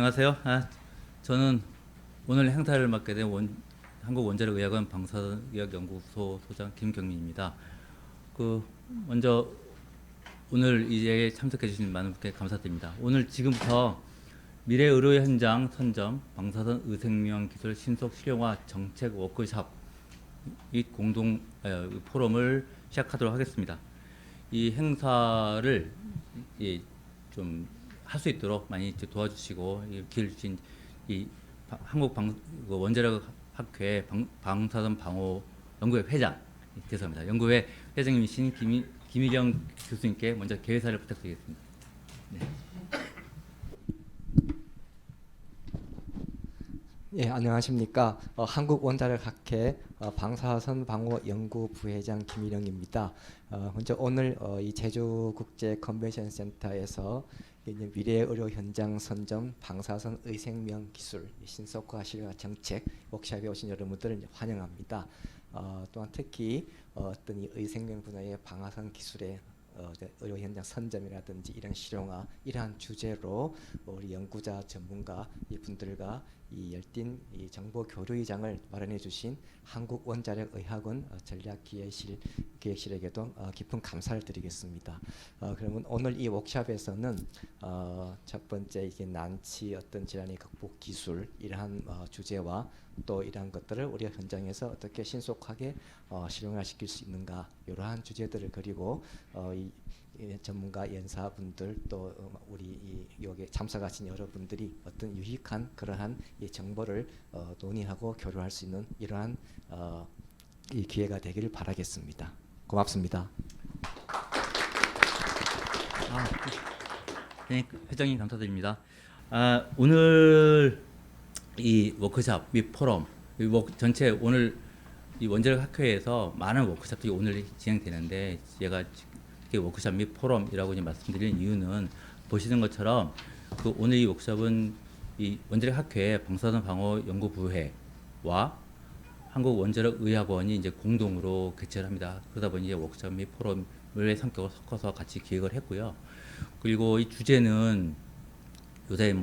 안녕하세요. 저는 오늘 행사를 맡게 된 한국원자력의학원 방사의학연구소 소장 김경민입니다. 먼저 오늘 이제 참석해 주신 많은 분께 감사드립니다. 오늘 지금부터 미래 의료 현장 선점, 방사선 의생명 기술 신속 실용화 정책 워크숍 및 공동 포럼을 시작하도록 하겠습니다. 이 행사를 좀 할 수 있도록 많이 도와주시고 기회를 주신 이 원자력학회 방사선 방호 연구회 회장, 죄송합니다. 연구회 회장님이신 김일영 교수님께 먼저 개회사를 부탁드리겠습니다. 네. 예, 안녕하십니까. 한국원자력학회 방사선 방호 연구 부회장 김일영입니다. 먼저 오늘 이 제주국제 컨벤션 센터에서 미래 의료 현장 선점 방사선 의생명 기술 신속화 실용화 정책 워크숍에 오신 여러분들을 환영합니다. 또한 특히 어떤 이 의생명 분야의 방사선 기술의 의료 현장 선점이라든지 이런 실용화 이러한 주제로 우리 연구자 전문가 이분들과 이 열띤 이 정보 교류의장을 마련해 주신 한국원자력의학원 전략기획실에게도 깊은 감사를 드리겠습니다. 그러면 오늘 이 워크숍에서는 첫 번째 이게 난치 어떤 질환의 극복 기술 이러한 주제와 또 이러한 것들을 우리 현장에서 어떻게 신속하게 실용화시킬 수 있는가 이러한 주제들을 그리고 이 전문가 연사분들 또 우리 여기 참석하신 여러분들이 어떤 유익한 그러한 이 정보를 논의하고 교류할 수 있는 이러한 이 기회가 되기를 바라겠습니다. 고맙습니다. 네, 회장님 감사드립니다. 오늘 이 워크숍 및 포럼 전체 오늘 이 원자력학회에서 많은 워크숍들이 오늘 진행되는데 제가 워크숍 및 포럼이라고 말씀드리는 이유는 보시는 것처럼 오늘 이 워크숍은 이 원자력학회 방사선 방호 연구부회와 한국원자력의학원이 이제 공동으로 개최를 합니다. 그러다 보니 이제 워크숍 및 포럼의 성격을 섞어서 같이 기획을 했고요. 그리고 이 주제는 요새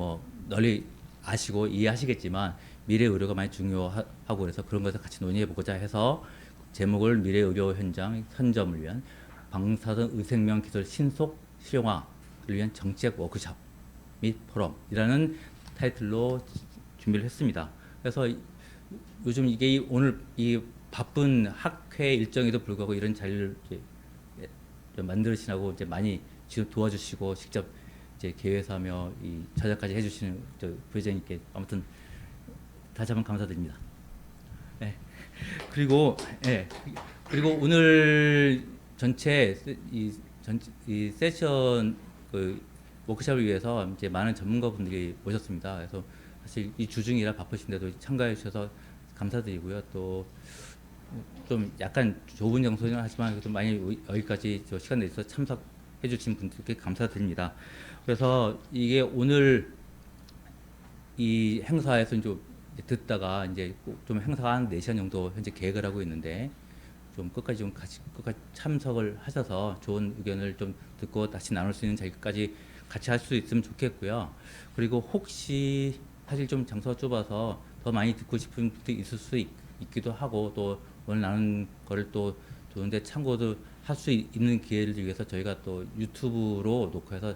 널리 아시고 이해하시겠지만 미래 의료가 많이 중요하고 그래서 그런 것을 같이 논의해 보고자 해서 제목을 미래 의료 현장 선점을 위한 방사선 의생명 기술 신속 실용화를 위한 정책 워크숍 및 포럼이라는 타이틀로 준비를 했습니다. 그래서 요즘 이게 오늘 이 바쁜 학회 일정에도 불구하고 이런 자리를 만들으시라고 이제 많이 지금 도와주시고 직접 이제 개회사며 이 저작까지 해주시는 부회장님께 아무튼 다시 한번 감사드립니다. 네. 그리고 오늘 전체 이 세션 워크숍을 위해서 이제 많은 전문가분들이 오셨습니다. 그래서 사실 이 주중이라 바쁘신데도 참가해 주셔서 감사드리고요. 또 좀 약간 좁은 장소는 하지만 그래도 많이 여기까지 시간 내서 참석해 주신 분들께 감사드립니다. 그래서 이게 오늘 이 행사에서 좀 듣다가 이제 좀 행사가 한 4시간 정도 현재 계획을 하고 있는데 좀 끝까지 참석을 하셔서 좋은 의견을 좀 듣고 다시 나눌 수 있는 자리까지 같이 할 수 있으면 좋겠고요. 그리고 혹시 사실 좀 장소가 좁아서 더 많이 듣고 싶은 분들이 있을 수 있기도 하고 또 오늘 나눈 거를 또 좋은데 참고도 할 수 있는 기회를 위해서 저희가 또 유튜브로 녹화해서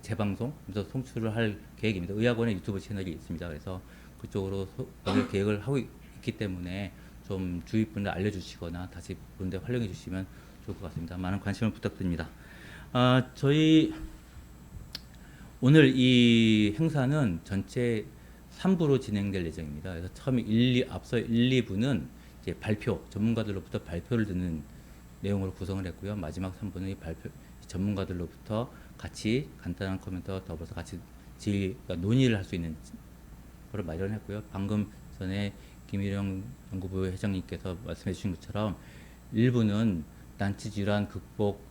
재방송에서 송출을 할 계획입니다. 의학원의 유튜브 채널이 있습니다. 그래서 그쪽으로 오늘 계획을 하고 있기 때문에 좀 주위 분들 알려주시거나 다시 분들 활용해 주시면 좋을 것 같습니다. 많은 관심을 부탁드립니다. 저희 오늘 이 행사는 전체 3부로 진행될 예정입니다. 그래서 처음에 앞서 1, 2부는 이제 발표, 전문가들로부터 발표를 듣는 내용으로 구성을 했고요. 마지막 3부는 이 전문가들로부터 같이 간단한 코멘트와 더불어서 같이 논의를 할 수 있는 걸 마련했고요. 방금 전에 김일영 연구부 회장님께서 말씀해 주신 것처럼 1부는 난치 질환 극복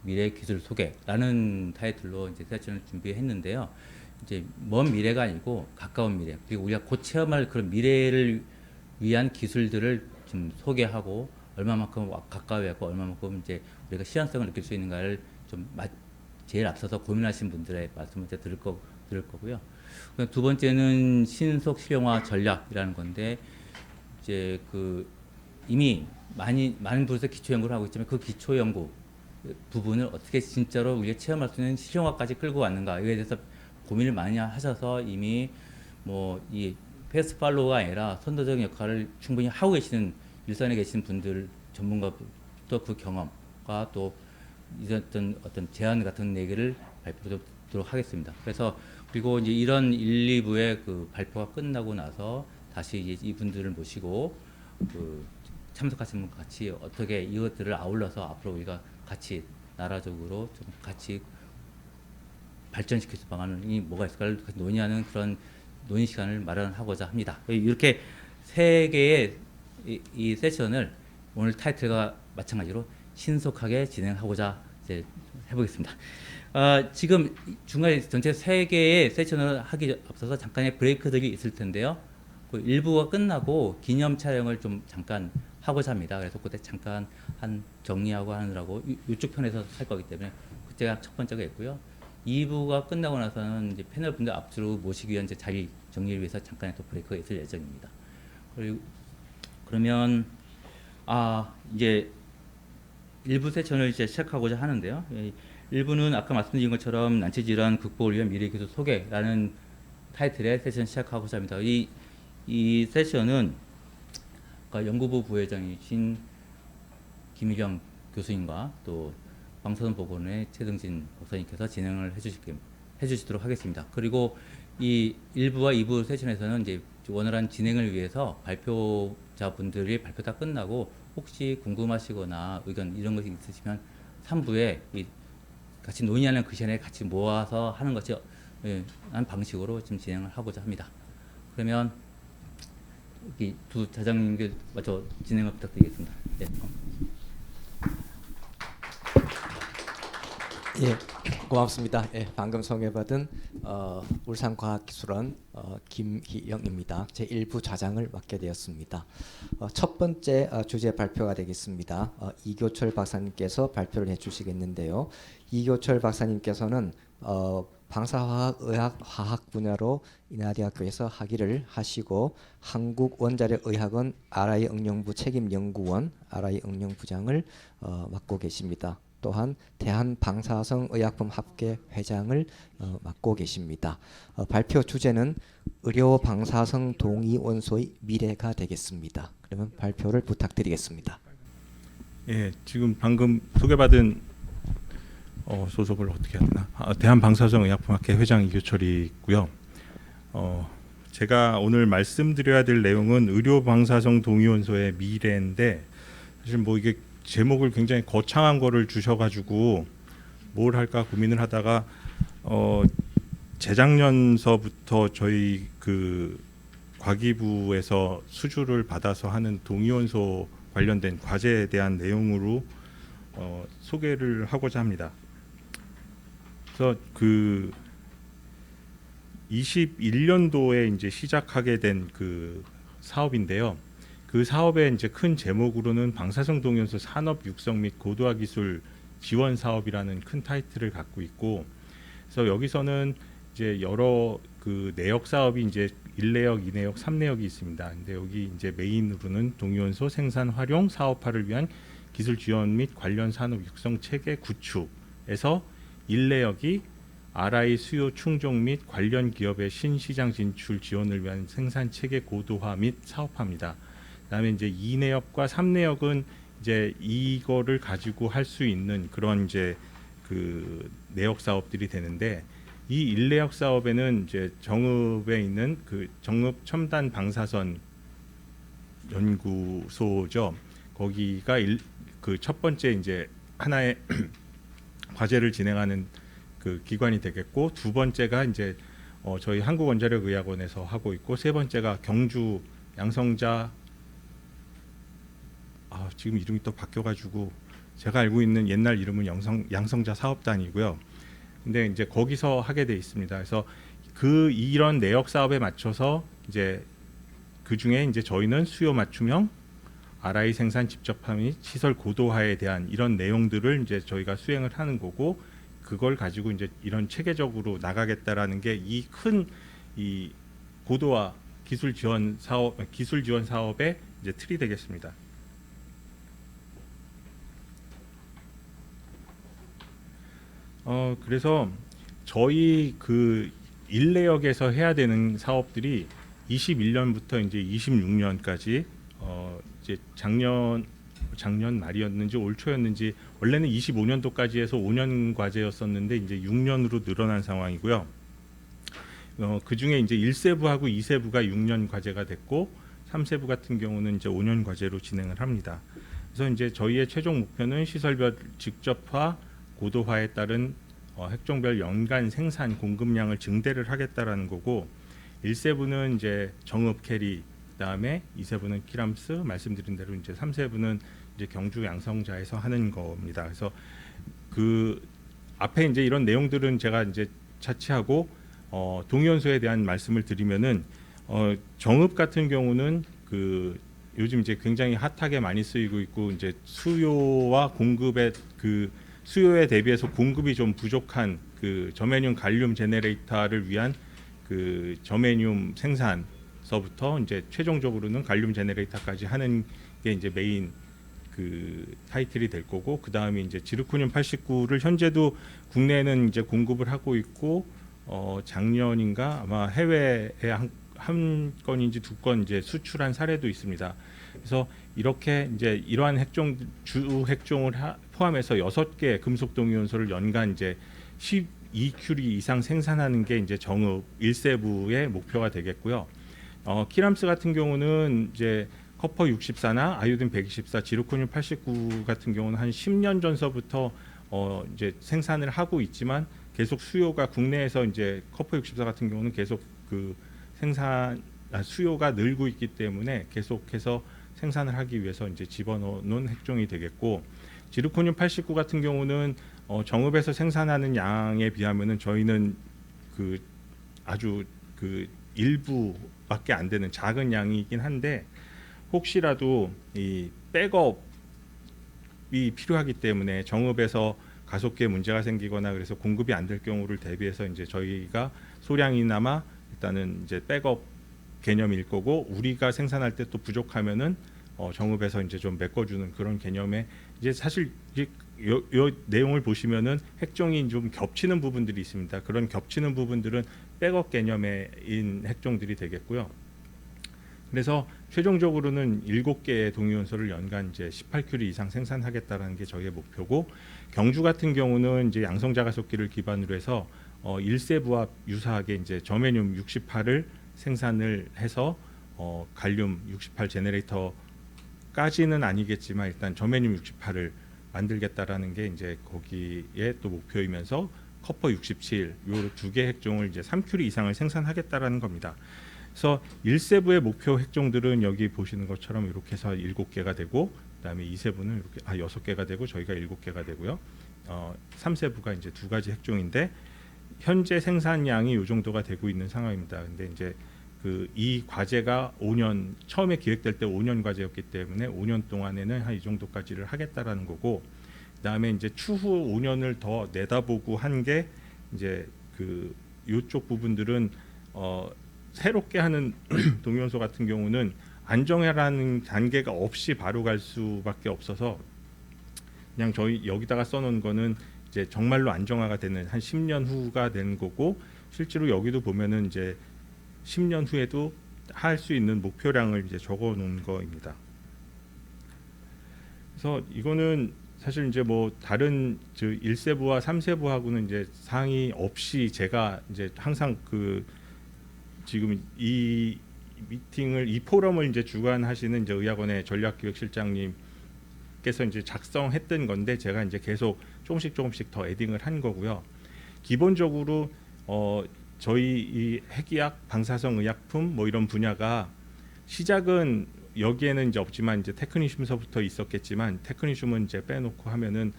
미래 기술 소개라는 타이틀로 이제 세션을 준비했는데요. 이제 먼 미래가 아니고 가까운 미래, 그리고 우리가 곧 체험할 그런 미래를 위한 기술들을 좀 소개하고 얼마만큼 가까이 하고 얼마만큼 이제 우리가 시한성을 느낄 수 있는가를 좀 제일 앞서서 고민하신 분들의 말씀을 들을 거고요. 두 번째는 신속 실용화 전략이라는 건데 이제 이미 많은 부서에서 기초 연구를 하고 있지만 그 기초 연구 부분을 어떻게 진짜로 우리가 체험할 수 있는 실용화까지 끌고 왔는가 이거에 대해서 고민을 많이 하셔서 이미 뭐 이 패스트 팔로우가 아니라 선도적 역할을 충분히 하고 계시는 일선에 계신 분들 전문가부터 그 경험과 또 어떤 제안 같은 얘기를 발표하도록 하겠습니다. 그래서 그리고 이제 이런 1, 2부의 그 발표가 끝나고 나서 다시 이제 이분들을 모시고 참석하신 분 같이 어떻게 이것들을 아울러서 앞으로 우리가 같이 나라적으로 좀 같이 발전시킬 수 있는 방안이 뭐가 있을까를 논의하는 그런 논의 시간을 마련하고자 합니다. 이렇게 세 개의 이 세션을 오늘 타이틀과 마찬가지로 신속하게 진행하고자 이제 해보겠습니다. 지금 중간에 전체 세 개의 세션을 하기 앞서서 잠깐의 브레이크들이 있을 텐데요. 그 일부가 끝나고 기념 촬영을 좀 잠깐 하고자 합니다. 그래서 그때 잠깐 정리하고 하느라고 이쪽 편에서 할 거기 때문에 그때가 첫 번째가 있고요. 2부가 끝나고 나서는 이제 패널 분들 앞으로 모시기 위한 이제 자리 정리를 위해서 잠깐의 또 브레이크가 있을 예정입니다. 그리고 그러면 이제 1부 세션을 이제 시작하고자 하는데요. 1부는 아까 말씀드린 것처럼 난치 질환 극복을 위한 미래 기술 소개라는 타이틀의 세션 시작하고자 합니다. 이 세션은 연구부 부회장이신 김희경 교수님과 또 방사선보건의 최등진 박사님께서 진행을 해주시도록 하겠습니다. 그리고 이 1부와 2부 세션에서는 이제 원활한 진행을 위해서 발표자분들이 발표 다 끝나고 혹시 궁금하시거나 의견 이런 것이 있으시면 3부에 같이 논의하는 그 시간에 같이 모아서 하는 것이 한 방식으로 지금 진행을 하고자 합니다. 그러면 이 두 자장님께 먼저 진행을 부탁드리겠습니다. 네. 예, 고맙습니다. 예, 방금 소개받은 울산과학기술원 김희영입니다. 제 1부 좌장을 맡게 되었습니다. 첫 번째 주제 발표가 되겠습니다. 이교철 박사님께서 발표를 해주시겠는데요. 이교철 박사님께서는 방사화학 분야로 인하대학교에서 학위를 하시고 한국원자력의학원 RI응용부 책임연구원 RI응용부장을 맡고 계십니다. 또한 대한방사성의약품학회 회장을 맡고 계십니다. 발표 주제는 의료 방사성 동위원소의 미래가 되겠습니다. 그러면 발표를 부탁드리겠습니다. 예, 지금 방금 소개받은 소속을 어떻게 해야 되나? 대한방사성의약품학회 회장 이교철이고요. 제가 오늘 말씀드려야 될 내용은 의료 방사성 동위원소의 미래인데 사실 뭐 이게 제목을 굉장히 거창한 거를 주셔가지고 뭘 할까 고민을 하다가 재작년서부터 저희 그 과기부에서 수주를 받아서 하는 동위원소 관련된 과제에 대한 내용으로 소개를 하고자 합니다. 그래서 그 21년도에 이제 시작하게 된 그 사업인데요. 그 사업의 이제 큰 제목으로는 방사성 동위원소 산업 육성 및 고도화 기술 지원 사업이라는 큰 타이틀을 갖고 있고, 그래서 여기서는 이제 여러 그 내역 사업이 이제 1내역, 2내역, 3내역이 있습니다. 근데 여기 이제 메인으로는 동위원소 생산 활용 사업화를 위한 기술 지원 및 관련 산업 육성 체계 구축에서 1내역이 RI 수요 충족 및 관련 기업의 신시장 진출 지원을 위한 생산 체계 고도화 및 사업화입니다. 그다음에 이제 2내역과 3내역은 이제 이거를 가지고 할 수 있는 그런 이제 그 내역 사업들이 되는데, 이 1내역 사업에는 이제 정읍에 있는 그 정읍 첨단 방사선 연구소죠. 거기가 그 첫 번째 이제 하나의 과제를 진행하는 그 기관이 되겠고, 두 번째가 이제 저희 한국원자력의학원에서 하고 있고, 세 번째가 경주 양성자 지금 이름이 또 바뀌어가지고 제가 알고 있는 옛날 이름은 양성자 사업단이고요. 근데 이제 거기서 하게 돼 있습니다. 그래서 이런 내역 사업에 맞춰서 이제 그 중에 이제 저희는 수요 맞춤형 RI 생산 집적화 및 시설 고도화에 대한 이런 내용들을 이제 저희가 수행을 하는 거고, 그걸 가지고 이제 이런 체계적으로 나가겠다라는 게 이 큰 이 고도화 기술 지원 사업의 이제 틀이 되겠습니다. 그래서 저희 그 인내역에서 해야 되는 사업들이 21년부터 이제 26년까지 이제 작년 말이었는지 올 초였는지 원래는 25년도까지 해서 5년 과제였었는데 이제 6년으로 늘어난 상황이고요. 그 중에 이제 1세부하고 2세부가 6년 과제가 됐고 3세부 같은 경우는 이제 5년 과제로 진행을 합니다. 그래서 이제 저희의 최종 목표는 시설별 직접화, 고도화에 따른 핵종별 연간 생산 공급량을 증대를 하겠다라는 거고 1세부는 이제 정읍 캐리, 그다음에 2세부는 키람스, 말씀드린 대로 이제 3세부는 이제 경주 양성자에서 하는 겁니다. 그래서 그 앞에 이제 이런 내용들은 제가 이제 차치하고 동위원소에 대한 말씀을 드리면은 정읍 같은 경우는 그 요즘 이제 굉장히 핫하게 많이 쓰이고 있고 이제 수요와 공급의 그 수요에 대비해서 공급이 좀 부족한 그 저메늄 갈륨 제네레이터를 위한 그 저메늄 생산서부터 이제 최종적으로는 갈륨 제네레이터까지 하는 게 이제 메인 그 타이틀이 될 거고 그 다음에 이제 지르코늄 89를 현재도 국내에는 이제 공급을 하고 있고 작년인가 아마 해외에 한 건인지 2건 이제 수출한 사례도 있습니다. 그래서 이렇게 이제 이러한 주 핵종을 포함해서 6개 금속 동위원소를 연간 이제 12큐리 이상 생산하는 게 이제 정읍 1세부의 목표가 되겠고요. 키람스 같은 경우는 이제 커퍼 64나 아이오딘 124, 지르코늄 89 같은 경우는 한 10년 전서부터 이제 생산을 하고 있지만 계속 수요가 국내에서 이제 커퍼 64 같은 경우는 계속 그 수요가 늘고 있기 때문에 계속해서 생산을 하기 위해서 이제 집어넣는 핵종이 되겠고 지르코늄 89 같은 경우는 정읍에서 생산하는 양에 비하면은 저희는 그 아주 그 일부밖에 안 되는 작은 양이긴 한데 혹시라도 이 백업이 필요하기 때문에 정읍에서 가속기에 문제가 생기거나 그래서 공급이 안 될 경우를 대비해서 이제 저희가 소량이나마 일단은 이제 백업 개념일 거고 우리가 생산할 때 또 부족하면은 정읍에서 이제 좀 메꿔주는 그런 개념에 이제 사실 요 내용을 보시면은 핵종이 좀 겹치는 부분들이 있습니다. 그런 겹치는 부분들은 백업 개념인 핵종들이 되겠고요. 그래서 최종적으로는 7개의 동위원소를 연간 이제 18큐리 이상 생산하겠다라는 게 저희의 목표고 경주 같은 경우는 이제 양성자 가속기를 기반으로 해서 1세부와 유사하게 이제 저메늄 68을 생산을 해서 갈륨 68 제네레이터까지는 아니겠지만 일단 저메늄 68을 만들겠다라는 게 이제 거기에 또 목표이면서 커퍼 67 요 2개 핵종을 이제 3큐리 이상을 생산하겠다라는 겁니다. 그래서 1세부의 목표 핵종들은 여기 보시는 것처럼 이렇게 해서 7개가 되고 그다음에 2세부는 이렇게 6개가 되고 저희가 7개가 되고요. 3세부가 이제 2가지 핵종인데 현재 생산량이 이 정도가 되고 있는 상황입니다. 근데 이제 이 과제가 5년 처음에 기획될 때 5년 과제였기 때문에 5년 동안에는 한 이 정도까지를 하겠다라는 거고 그다음에 이제 추후 5년을 더 내다보고 한 게 이제 이쪽 부분들은 새롭게 하는 동위원소 같은 경우는 안정화라는 단계가 없이 바로 갈 수밖에 없어서 그냥 저희 여기다가 써놓은 거는 이제 정말로 안정화가 되는 한 10년 후가 되는 거고 실제로 여기도 보면은 이제 10년 후에도 할 수 있는 목표량을 이제 적어놓은 거입니다. 그래서 이거는 사실 이제 뭐 다른 1세부와 3세부하고는 이제 상의 없이 제가 이제 항상 지금 이 미팅을 이 포럼을 이제 주관하시는 이제 의학원의 전략기획실장님께서 이제 작성했던 건데 제가 이제 계속 조금씩 더 에딩을 한 거고요. 기본적으로 저희 이 핵의학, 방사성 의약품 뭐 이런 분야가 시작은 여기에는 이제 없지만 이제 테크니슘서부터 있었겠지만 테크니슘은 이제 빼놓고 하면은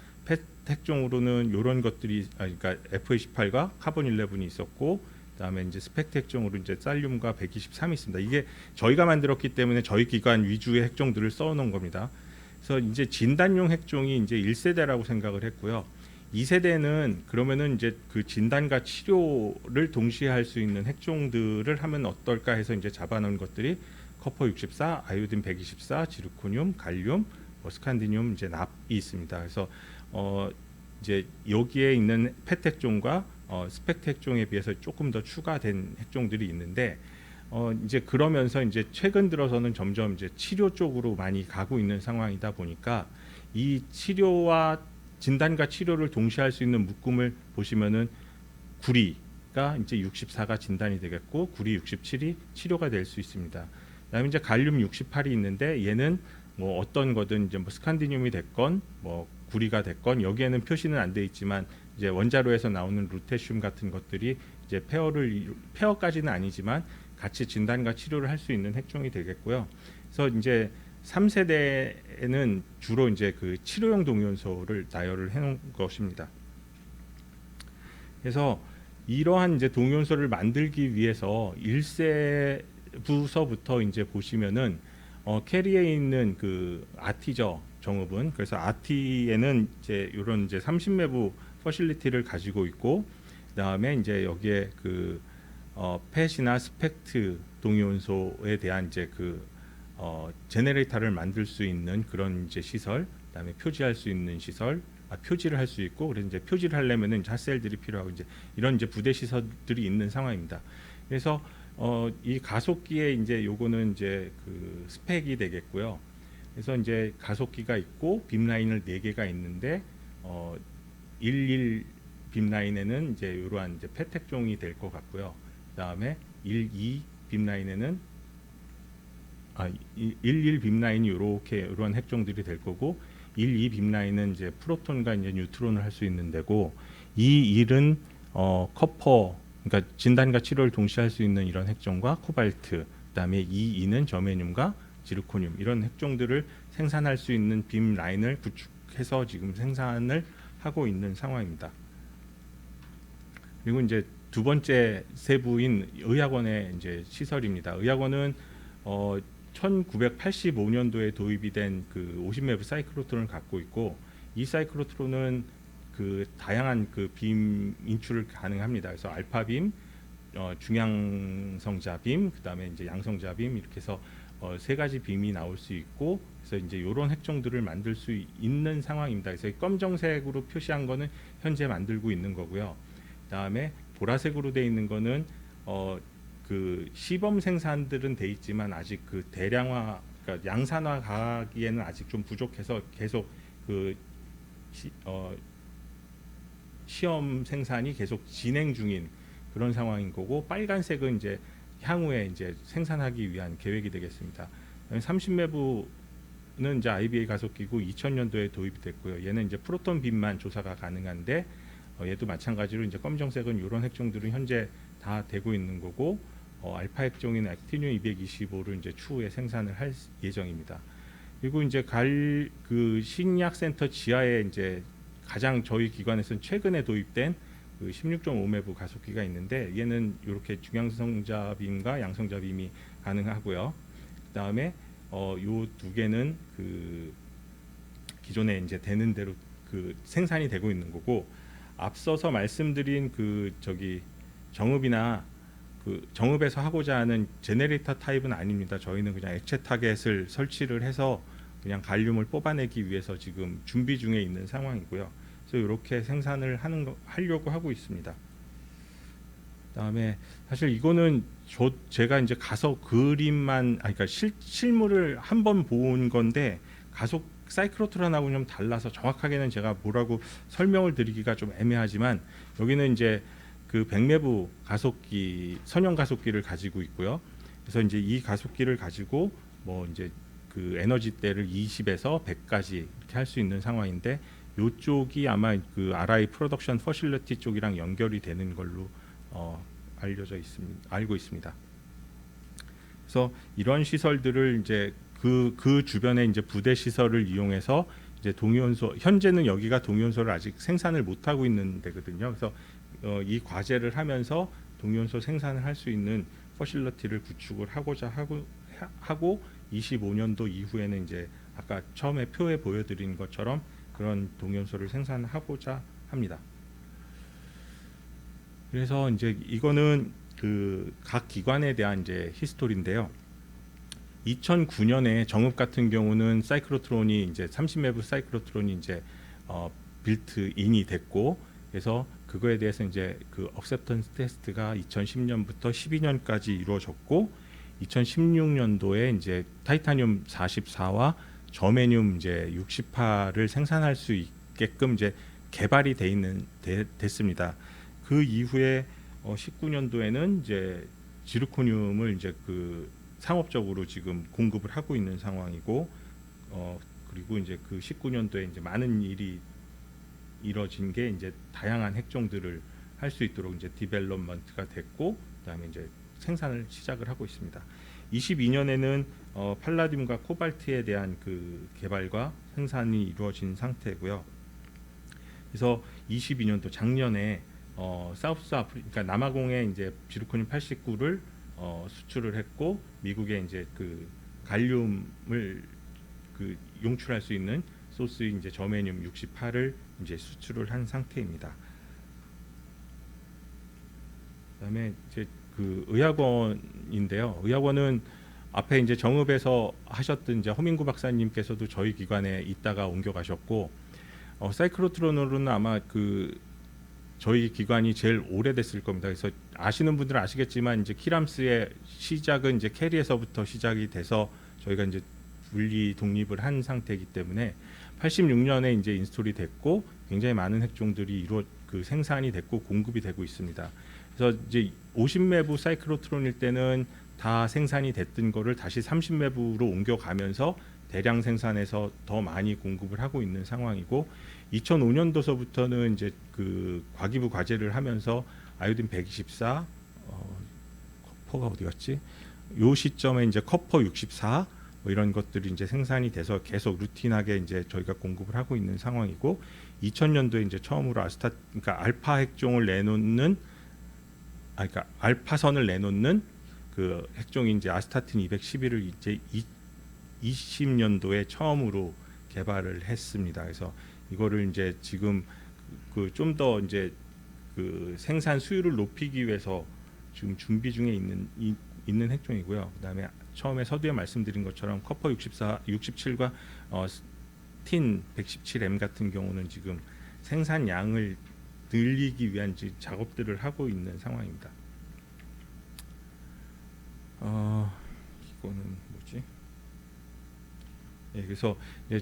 핵종으로는 이런 것들이 그러니까 F18과 카본 11이 있었고 그다음에 이제 스펙트 핵종으로 이제 살륨과 123이 있습니다. 이게 저희가 만들었기 때문에 저희 기관 위주의 핵종들을 써놓은 겁니다. 그래서 이제 진단용 핵종이 이제 1세대라고 생각을 했고요. 2세대는 그러면은 이제 그 진단과 치료를 동시에 할 수 있는 핵종들을 하면 어떨까 해서 이제 잡아놓은 것들이 커퍼 64, 아이오딘 124, 지르코늄, 갈륨, 스칸디늄, 이제 납이 있습니다. 그래서 이제 여기에 있는 펫 핵종과 스펙트 핵종에 비해서 조금 더 추가된 핵종들이 있는데 이제 그러면서 이제 최근 들어서는 점점 이제 치료 쪽으로 많이 가고 있는 상황이다 보니까 이 치료와 진단과 치료를 동시에 할 수 있는 묶음을 보시면은 구리가 이제 64가 진단이 되겠고 구리 67이 치료가 될 수 있습니다. 그다음에 이제 갈륨 68이 있는데 얘는 뭐 어떤 거든 이제 뭐 스칸디늄이 됐건 뭐 구리가 됐건 여기에는 표시는 안 돼 있지만 이제 원자로에서 나오는 루테슘 같은 것들이 이제 페어까지는 아니지만 같이 진단과 치료를 할 수 있는 핵종이 되겠고요. 그래서 이제 3세대에는 주로 이제 그 치료용 동위원소를 나열을 해놓은 것입니다. 그래서 이러한 이제 동위원소를 만들기 위해서 1세부서부터 이제 보시면은 캐리에 있는 그 아티죠 정읍은. 그래서 아티에는 이제 이런 이제 30매부 퍼실리티를 가지고 있고, 그다음에 이제 여기에 그 펫이나 스펙트 동위원소에 대한 이제 그 제네레이터를 만들 수 있는 그런 이제 시설, 그다음에 표지할 수 있는 시설, 표지를 할 수 있고, 그래서 이제 표지를 하려면은 이제 핫셀들이 필요하고 이제 이런 이제 부대 시설들이 있는 상황입니다. 그래서 이 가속기에 이제 요거는 이제 그 스펙이 되겠고요. 그래서 이제 가속기가 있고 빔 라인을 4개가 있는데 11 빔 라인에는 이제 이러한 이제 펫핵종이 될 것 같고요. 그다음에 12 빔 라인에는 11 빔 라인이 이러한 핵종들이 될 거고, 12 빔 라인은 이제 프로톤과 이제 뉴트론을 할 수 있는 데고, 21은 커퍼, 그러니까 진단과 치료를 동시에 할 수 있는 이런 핵종과 코발트, 그다음에 22는 저메늄과 지르코늄, 이런 핵종들을 생산할 수 있는 빔 라인을 구축해서 지금 생산을 하고 있는 상황입니다. 그리고 이제 두 번째 세부인 의학원의 이제 시설입니다. 의학원은 1985년도에 도입이 된 그 50매부 사이클로트론을 갖고 있고, 이 사이클로트론은 그 다양한 그 빔 인출을 가능합니다. 그래서 알파빔, 중양성자빔, 그다음에 이제 양성자빔, 이렇게 해서 세 가지 빔이 나올 수 있고, 그래서 이제 이런 핵종들을 만들 수 있는 상황입니다. 그래서 검정색으로 표시한 거는 현재 만들고 있는 거고요. 그다음에 보라색으로 돼 있는 거는 그 시범 생산들은 돼 있지만 아직 그 대량화, 그러니까 양산화 가기에는 아직 좀 부족해서 계속 그 시험 생산이 계속 진행 중인 그런 상황인 거고, 빨간색은 이제 향후에 이제 생산하기 위한 계획이 되겠습니다. 30매부는 이제 IBA 가속기고 2000년도에 도입이 됐고요. 얘는 이제 프로톤 빔만 조사가 가능한데 얘도 마찬가지로 이제 검정색은 이런 핵종들은 현재 다 되고 있는 거고, 알파 핵종인 액티늄 225를 이제 추후에 생산을 할 예정입니다. 그리고 이제 그 신약센터 지하에 이제 가장 저희 기관에서는 최근에 도입된 그 16.5매부 가속기가 있는데, 얘는 이렇게 중양성자빔과 양성자빔이 가능하고요. 그다음에 요 두 개는 그 기존에 이제 되는 대로 그 생산이 되고 있는 거고, 앞서서 말씀드린 그 정읍이나 그 정읍에서 하고자 하는 제네레이터 타입은 아닙니다. 저희는 그냥 액체 타겟을 설치를 해서 그냥 갈륨을 뽑아내기 위해서 지금 준비 중에 있는 상황이고요. 그래서 이렇게 생산을 하려고 하고 있습니다. 그다음에 사실 이거는 제가 이제 가서 그림만, 그러니까 실물을 한번 본 건데 가속 사이클로트론하고 좀 달라서 정확하게는 제가 뭐라고 설명을 드리기가 좀 애매하지만, 여기는 이제 그 100매부 가속기, 선형 가속기를 가지고 있고요. 그래서 이제 이 가속기를 가지고 뭐 이제 그 에너지대를 20에서 100까지 이렇게 할 수 있는 상황인데, 이쪽이 아마 그 RI 프로덕션 퍼실리티 쪽이랑 연결이 되는 걸로 알고 있습니다. 그래서 이런 시설들을 이제 그 주변에 이제 부대 시설을 이용해서 이제 동위원소, 현재는 여기가 동위원소를 아직 생산을 못 하고 있는 데거든요. 그래서 이 과제를 하면서 동위원소 생산을 할 수 있는 퍼실리티를 구축을 하고자 하고 25년도 이후에는 이제 아까 처음에 표에 보여드린 것처럼 그런 동위원소를 생산하고자 합니다. 그래서 이제 이거는 그 각 기관에 대한 이제 히스토리인데요. 2009년에 정읍 같은 경우는 사이클로트론이 이제 30매부 사이클로트론이 이제 빌트인이 됐고, 그래서 그거에 대해서 이제 그 억셉턴스 테스트가 2010년부터 12년까지 이루어졌고, 2016년도에 이제 타이타늄 44와 저메늄 이제 68을 생산할 수 있게끔 이제 개발이 됐습니다. 그 이후에 19년도에는 이제 지르코늄을 이제 그 상업적으로 지금 공급을 하고 있는 상황이고, 그리고 이제 그 19년도에 이제 많은 일이 이뤄진 게 이제 다양한 핵종들을 할 수 있도록 이제 디벨롭먼트가 됐고, 그다음에 이제 생산을 시작을 하고 있습니다. 22년에는 팔라듐과 코발트에 대한 그 개발과 생산이 이루어진 상태고요. 그래서 22년도 작년에 사우스 그러니까 남아공에 이제 지르코늄 89를 수출을 했고, 미국에 이제 그 갈륨을 그 용출할 수 있는 소스인 이제 저메늄 68을 이제 수출을 한 상태입니다. 그다음에 이제 그 의학원인데요. 의학원은 앞에 이제 정읍에서 하셨던 이제 허민구 박사님께서도 저희 기관에 있다가 옮겨가셨고, 사이클로트론으로는 아마 그 저희 기관이 제일 오래됐을 겁니다. 그래서 아시는 분들은 아시겠지만 이제 키람스의 시작은 이제 캐리에서부터 시작이 돼서 저희가 이제 분리 독립을 한 상태이기 때문에 86년에 이제 인스톨이 됐고, 굉장히 많은 핵종들이 그 생산이 됐고 공급이 되고 있습니다. 그래서 이제 50매부 사이클로트론일 때는 다 생산이 됐던 거를 다시 30매부로 옮겨가면서 대량 생산해서 더 많이 공급을 하고 있는 상황이고, 2005년도서부터는 이제 그 과기부 과제를 하면서 아요딘 124, 커퍼가 어디 갔지? 요 시점에 이제 커퍼 64 뭐 이런 것들이 이제 생산이 돼서 계속 루틴하게 이제 저희가 공급을 하고 있는 상황이고, 2000년도에 이제 처음으로 그러니까 알파 핵종을 내놓는, 그러니까 알파선을 내놓는 그 핵종이 이제 아스타틴 211을 이제 20년도에 처음으로 개발을 했습니다. 그래서 이거를 이제 지금 그 좀 더 이제 그 생산 수율을 높이기 위해서 지금 준비 중에 있는 핵종이고요. 그다음에 처음에 서두에 말씀드린 것처럼 커퍼 64, 67과 틴 117M 같은 경우는 지금 생산량을 늘리기 위한 작업들을 하고 있는 상황입니다. 이거는 뭐지? 예, 그래서 이제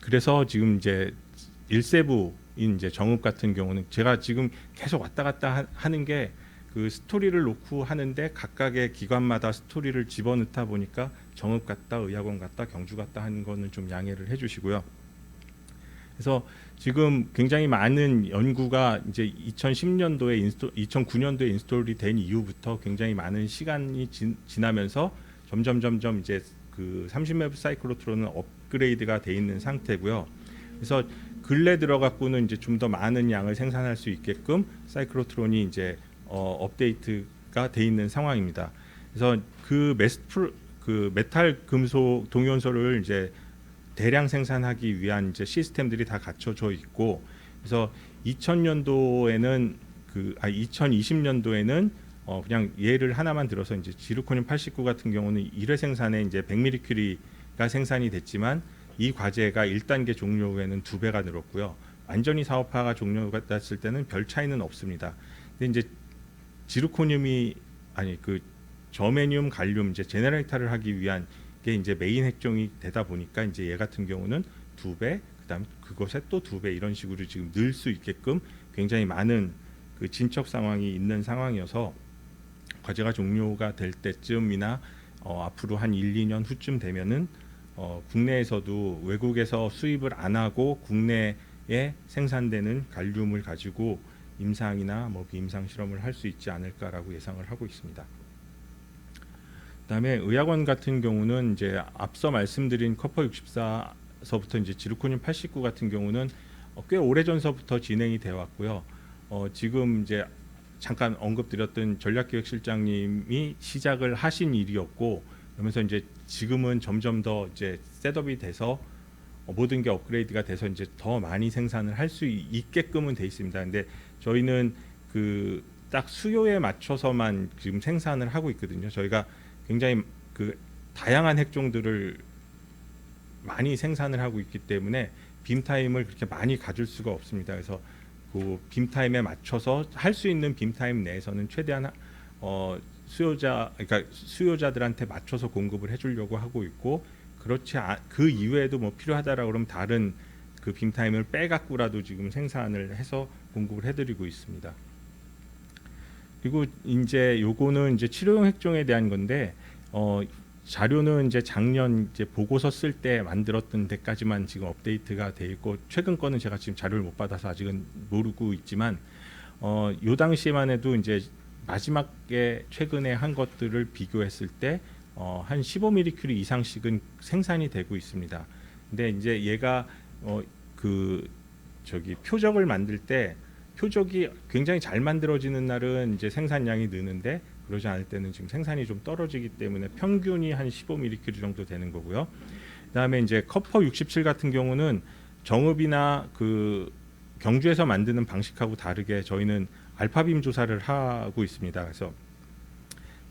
그래서 지금 이제 1세부인 이제 정읍 같은 경우는 제가 지금 계속 왔다 갔다 하는 게 그 스토리를 놓고 하는데 각각의 기관마다 스토리를 집어넣다 보니까 정읍 같다, 의학원 같다, 경주 같다 하는 거는 좀 양해를 해주시고요. 그래서 지금 굉장히 많은 연구가 이제 2010년도에 2009년도에 인스톨이 된 이후부터 굉장히 많은 시간이 지나면서 점점 이제 그 30매부 사이클로트론은 업그레이드가 돼 있는 상태고요. 그래서 근래 들어갖고는 이제 좀 더 많은 양을 생산할 수 있게끔 사이클로트론이 이제 업데이트가 돼 있는 상황입니다. 그래서 그 메탈 금속 동위원소를 이제 대량 생산하기 위한 이제 시스템들이 다 갖춰져 있고, 그래서 2020년도에는 그냥 예를 하나만 들어서 이제 지르코늄 89 같은 경우는 1회 생산에 이제 100mC가 생산이 됐지만 이 과제가 1단계 종료 후에는 2배가 늘었고요. 완전히 사업화가 종료가 됐을 때는 별 차이는 없습니다. 근데 이제 그 저메늄, 갈륨 이제 제네레이터를 하기 위한 게 이제 메인 핵종이 되다 보니까 이제 얘 같은 경우는 2배, 그다음 그것에 또 2배 이런 식으로 지금 늘 수 있게끔 굉장히 많은 그 진척 상황이 있는 상황이어서 과제가 종료가 될 때쯤이나 앞으로 한 1, 2년 후쯤 되면은 국내에서도 외국에서 수입을 안 하고 국내에 생산되는 갈륨을 가지고 임상이나 뭐 비임상 실험을 할 수 있지 않을까라고 예상을 하고 있습니다. 그다음에 의학원 같은 경우는 이제 앞서 말씀드린 커퍼 64서부터 이제 지르코늄 89 같은 경우는 꽤 오래 전서부터 진행이 되어 왔고요. 지금 이제 잠깐 언급드렸던 전략기획실장님이 시작을 하신 일이었고, 그러면서 이제 지금은 점점 더 이제 셋업이 돼서 모든 게 업그레이드가 돼서 이제 더 많이 생산을 할 수 있게끔은 돼 있습니다. 근데 저희는 그 딱 수요에 맞춰서만 지금 생산을 하고 있거든요. 저희가 굉장히 그 다양한 핵종들을 많이 생산을 하고 있기 때문에 빔 타임을 그렇게 많이 가질 수가 없습니다. 그래서 그 빔 타임에 맞춰서 할 수 있는 빔 타임 내에서는 최대한 그러니까 수요자들한테 맞춰서 공급을 해주려고 하고 있고, 그 이외에도 뭐 필요하다라 그러면 다른 그 빔 타임을 빼갖고라도 지금 생산을 해서 공급을 해드리고 있습니다. 그리고 이제 요거는 이제 치료용 핵종에 대한 건데 자료는 이제 작년 이제 보고서 쓸 때 만들었던 데까지만 지금 업데이트가 돼 있고, 최근 거는 제가 지금 자료를 못 받아서 아직은 모르고 있지만 요 당시에만 해도 이제 마지막에 최근에 한 것들을 비교했을 때 한 15mQ 이상씩은 생산이 되고 있습니다. 근데 이제 얘가 표적을 만들 때 표적이 굉장히 잘 만들어지는 날은 이제 생산량이 느는데, 그러지 않을 때는 지금 생산이 좀 떨어지기 때문에 평균이 한 15mQ 정도 되는 거고요. 그다음에 이제 커퍼 67 같은 경우는 정읍이나 그 경주에서 만드는 방식하고 다르게 저희는 알파빔 조사를 하고 있습니다. 그래서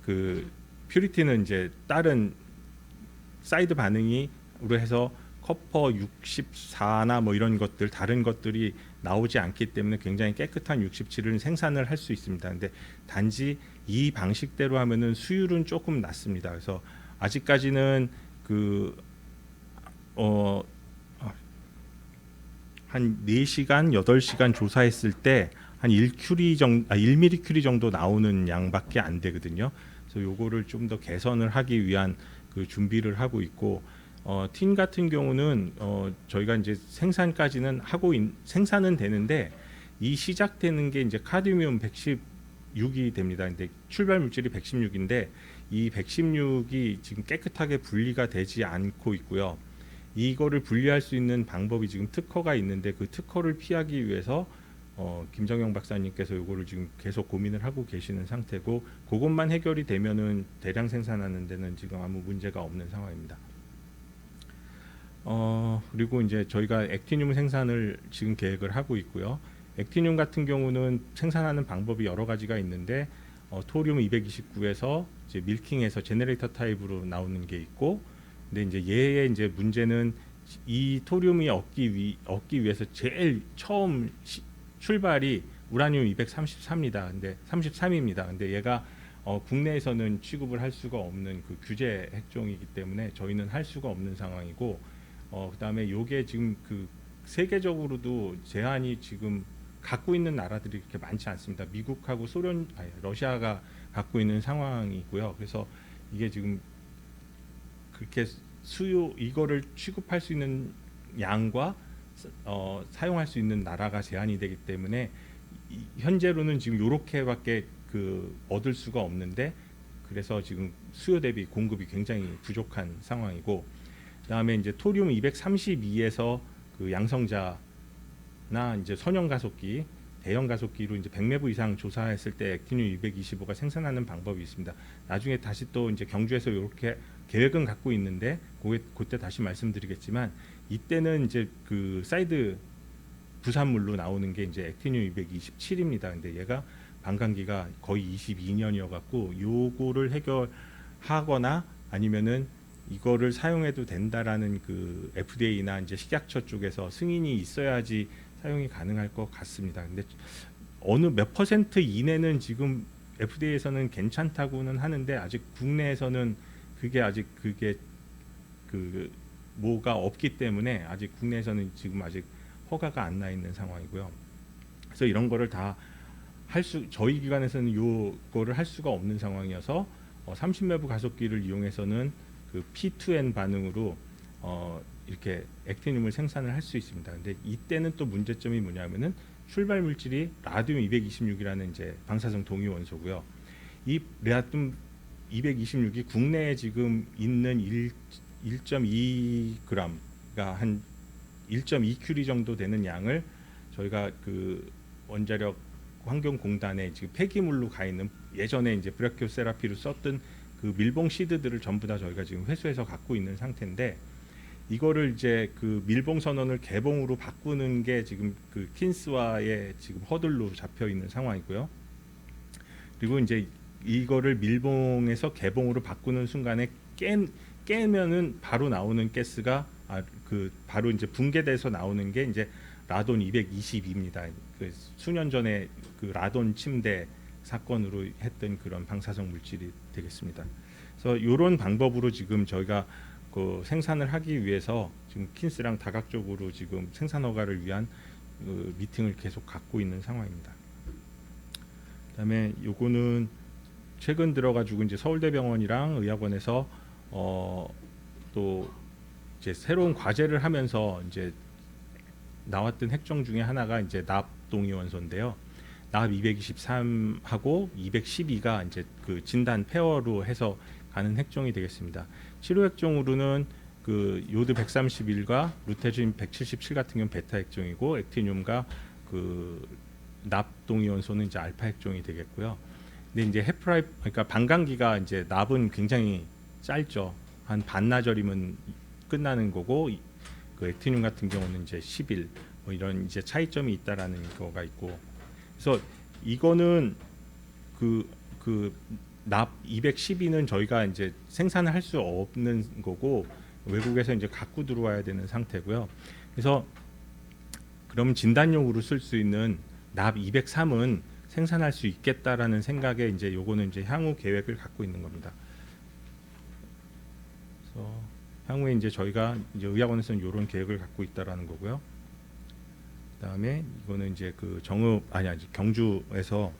그 퓨리티는 이제 다른 사이드 반응이로 해서 커퍼 64나 뭐 이런 것들, 다른 것들이 나오지 않기 때문에 굉장히 깨끗한 67을 생산을 할 수 있습니다. 근데 단지 이 방식대로 하면은 수율은 조금 낮습니다. 그래서 아직까지는 한 4시간, 8시간 조사했을 때 한 1mQ 정도 나오는 양밖에 안 되거든요. 그래서 요거를 좀 더 개선을 하기 위한 그 준비를 하고 있고, 틴 같은 경우는 저희가 이제 생산은 되는데, 이 시작되는 게 이제 카드뮴 116이 됩니다. 근데 출발 물질이 116인데 이 116이 지금 깨끗하게 분리가 되지 않고 있고요. 이거를 분리할 수 있는 방법이 지금 특허가 있는데, 그 특허를 피하기 위해서 김정영 박사님께서 이거를 지금 계속 고민을 하고 계시는 상태고, 그것만 해결이 되면은 대량 생산하는 데는 지금 아무 문제가 없는 상황입니다. 그리고 이제 저희가 액티늄 생산을 지금 계획을 하고 있고요. 액티늄 같은 경우는 생산하는 방법이 여러 가지가 있는데, 토리움 229에서 이제 밀킹해서 제너레이터 타입으로 나오는 게 있고, 근데 이제 얘의 이제 문제는 이 토리움이 얻기 위해서 제일 처음 출발이 우라늄 233입니다. 근데 33입니다. 근데 얘가 국내에서는 취급을 할 수가 없는 그 규제 핵종이기 때문에 저희는 할 수가 없는 상황이고, 그다음에 요게 지금 그 세계적으로도 제한이 지금 갖고 있는 나라들이 그렇게 많지 않습니다. 미국하고 러시아가 갖고 있는 상황이고요. 그래서 이게 지금 그렇게 이거를 취급할 수 있는 양과 사용할 수 있는 나라가 제한이 되기 때문에 현재로는 지금 요렇게밖에 얻을 수가 없는데, 그래서 지금 수요 대비 공급이 굉장히 부족한 상황이고, 그다음에 이제 토리움 232에서 그 양성자나 이제 선형 가속기, 대형 가속기로 이제 100매부 이상 조사했을 때 액티늄 225가 생산하는 방법이 있습니다. 나중에 다시 또 이제 경주에서 이렇게 계획은 갖고 있는데, 그때 다시 말씀드리겠지만, 이때는 이제 그 사이드 부산물로 나오는 게 이제 액티늄 227입니다. 근데 얘가 반감기가 거의 22년이어 갖고 요거를 해결하거나 아니면은 이거를 사용해도 된다라는 그 FDA나 이제 식약처 쪽에서 승인이 있어야지 사용이 가능할 것 같습니다. 근데 어느 몇 퍼센트 이내는 지금 FDA에서는 괜찮다고는 하는데, 아직 국내에서는 그게 뭐가 없기 때문에 아직 국내에서는 지금 아직 허가가 안 나 있는 상황이고요. 그래서 이런 거를 다 저희 기관에서는 요거를 할 수가 없는 상황이어서 30매부 가속기를 이용해서는 그 P2N 반응으로 이렇게 액티늄을 생산을 할 수 있습니다. 근데 이때는 또 문제점이 뭐냐면은 출발 물질이 라듐 226이라는 이제 방사성 동위 원소고요. 이 라듐 226이 국내에 지금 있는 1.2g가 한 1.2큐리 정도 되는 양을 저희가 그 원자력 환경공단에 지금 폐기물로 가 있는, 예전에 이제 브라키오세라피로 썼던 그 밀봉 시드들을 전부 다 저희가 지금 회수해서 갖고 있는 상태인데, 이거를 이제 그 밀봉 선언을 개봉으로 바꾸는 게 지금 그 킨스와의 지금 허들로 잡혀 있는 상황이고요. 그리고 이제 이거를 밀봉에서 개봉으로 바꾸는 순간에 깨면은 바로 나오는 가스가 그 바로 이제 붕괴돼서 나오는 게 이제 라돈 220입니다. 그 수년 전에 그 라돈 침대 사건으로 했던 그런 방사성 물질이 되겠습니다. 그래서 이런 방법으로 지금 저희가 그 생산을 하기 위해서 지금 킨스랑 다각적으로 지금 생산 허가를 위한 미팅을 계속 갖고 있는 상황입니다. 그다음에 요거는 최근 들어가지고 이제 서울대병원이랑 의학원에서 또 이제 새로운 과제를 하면서 이제 나왔던 핵종 중에 하나가 이제 납 동위원소인데요. 납 223하고 212가 이제 그 진단 페어로 해서 가는 핵종이 되겠습니다. 치료 핵종으로는 그 요드 131과 루테진 177 같은 경우는 베타 핵종이고 액티늄과 그 납 동위원소는 이제 알파 핵종이 되겠고요. 근데 이제 그러니까 반감기가 이제 납은 굉장히 짧죠. 한 반나절이면 끝나는 거고 그 액티늄 같은 경우는 이제 10일 뭐 이런 이제 차이점이 있다라는 거가 있고, 그래서 이거는 그 납 212는 저희가 이제 생산을 할 수 없는 거고 외국에서 이제 갖고 들어와야 되는 상태고요. 그래서 그럼 진단용으로 쓸 수 있는 납 203은 생산할 수 있겠다라는 생각에 이제 요거는 이제 향후 계획을 갖고 있는 겁니다. 그래서 향후에 이제 저희가 이제 의학원에서는 이런 계획을 갖고 있다라는 거고요. 그다음에 이거는 이제 그 경주에서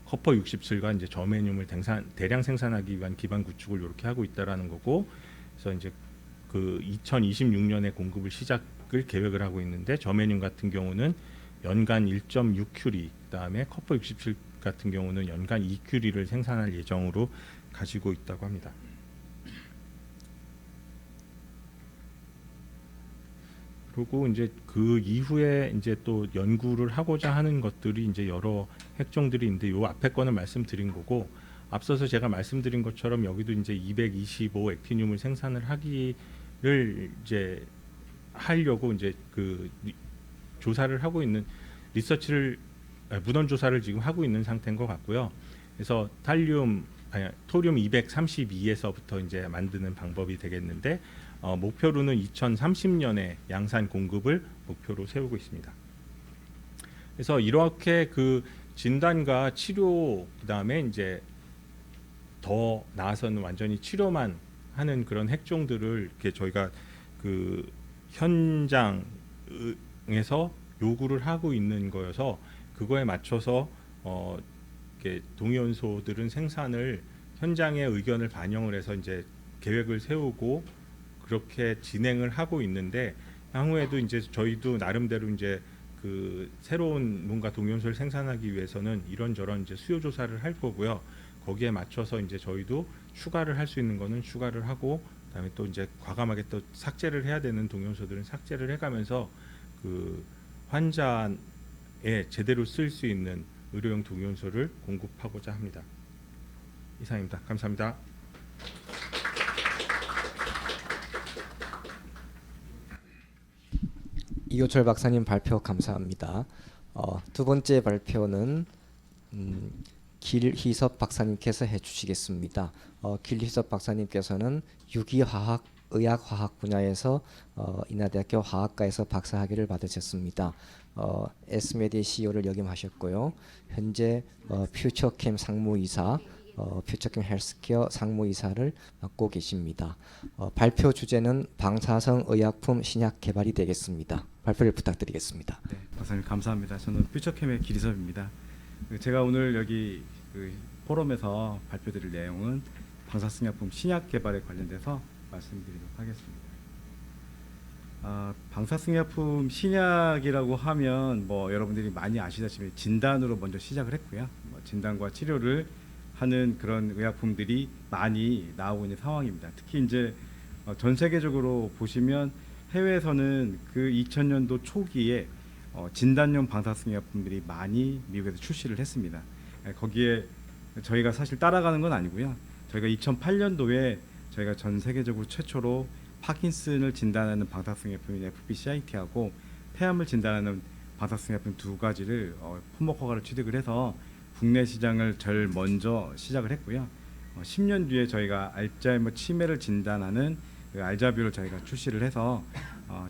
커퍼 67과 이제 저메늄을 대량 생산하기 위한 기반 구축을 이렇게 하고 있다라는 거고, 그래서 이제 그 2026년에 공급을 시작을 계획을 하고 있는데 저메늄 같은 경우는 연간 1.6 큐리, 그다음에 커퍼 67 같은 경우는 연간 2 큐리를 생산할 예정으로 가지고 있다고 합니다. 그리고 이제 그 이후에 이제 또 연구를 하고자 하는 것들이 이제 여러 핵종들이 있는데 요 앞에 거는 말씀드린 거고, 앞서서 제가 말씀드린 것처럼 여기도 이제 225 액티늄을 생산을 하기를 이제 하려고 이제 그 조사를 하고 있는 문헌 조사를 지금 하고 있는 상태인 것 같고요. 그래서 토륨 232에서부터 이제 만드는 방법이 되겠는데 목표로는 2030년에 양산 공급을 목표로 세우고 있습니다. 그래서 이렇게 그 진단과 치료, 그다음에 이제 더 나아서는 완전히 치료만 하는 그런 핵종들을 이렇게 저희가 그 현장에서 요구를 하고 있는 거여서 그거에 맞춰서 이렇게 동위원소들은 생산을 현장의 의견을 반영을 해서 이제 계획을 세우고 그렇게 진행을 하고 있는데, 향후에도 이제 저희도 나름대로 이제 그 새로운 뭔가 동위원소를 생산하기 위해서는 이런저런 이제 수요 조사를 할 거고요. 거기에 맞춰서 이제 저희도 추가를 할 수 있는 거는 추가를 하고, 그다음에 또 이제 과감하게 또 삭제를 해야 되는 동위원소들은 삭제를 해가면서 그 환자에 제대로 쓸 수 있는 의료용 동위원소를 공급하고자 합니다. 이상입니다. 감사합니다. 이효철 박사님 발표 감사합니다. 두 번째 발표는 길희섭 박사님께서 해주시겠습니다. 길희섭 박사님께서는 유기화학, 의학화학 분야에서 인하대학교 화학과에서 박사학위를 받으셨습니다. 에스메디 CEO를 역임하셨고요. 현재 퓨처캠 상무이사, 퓨처캠 헬스케어 상무이사를 맡고 계십니다. 발표 주제는 방사성 의약품 신약 개발이 되겠습니다. 발표를 부탁드리겠습니다. 네, 박사님 감사합니다. 저는 퓨처캠의 길희섭입니다. 제가 오늘 여기 그 포럼에서 발표드릴 내용은 방사성약품 신약 개발에 관련돼서 말씀드리도록 하겠습니다. 방사성약품 신약이라고 하면 뭐 여러분들이 많이 아시다시피 진단으로 먼저 시작을 했고요. 진단과 치료를 하는 그런 의약품들이 많이 나오고 있는 상황입니다. 특히 이제 전 세계적으로 보시면 해외에서는 그 2000년도 초기에 진단용 방사성약품들이 많이 미국에서 출시를 했습니다. 거기에 저희가 사실 따라가는 건 아니고요. 저희가 2008년도에 저희가 전 세계적으로 최초로 파킨슨을 진단하는 방사성약품인 FPCIT하고 폐암을 진단하는 방사성약품 두 가지를 품목 허가를 취득을 해서 국내 시장을 제일 먼저 시작을 했고요. 10년 뒤에 저희가 알츠하이머 치매를 진단하는 그 알자뷰를 저희가 출시를 해서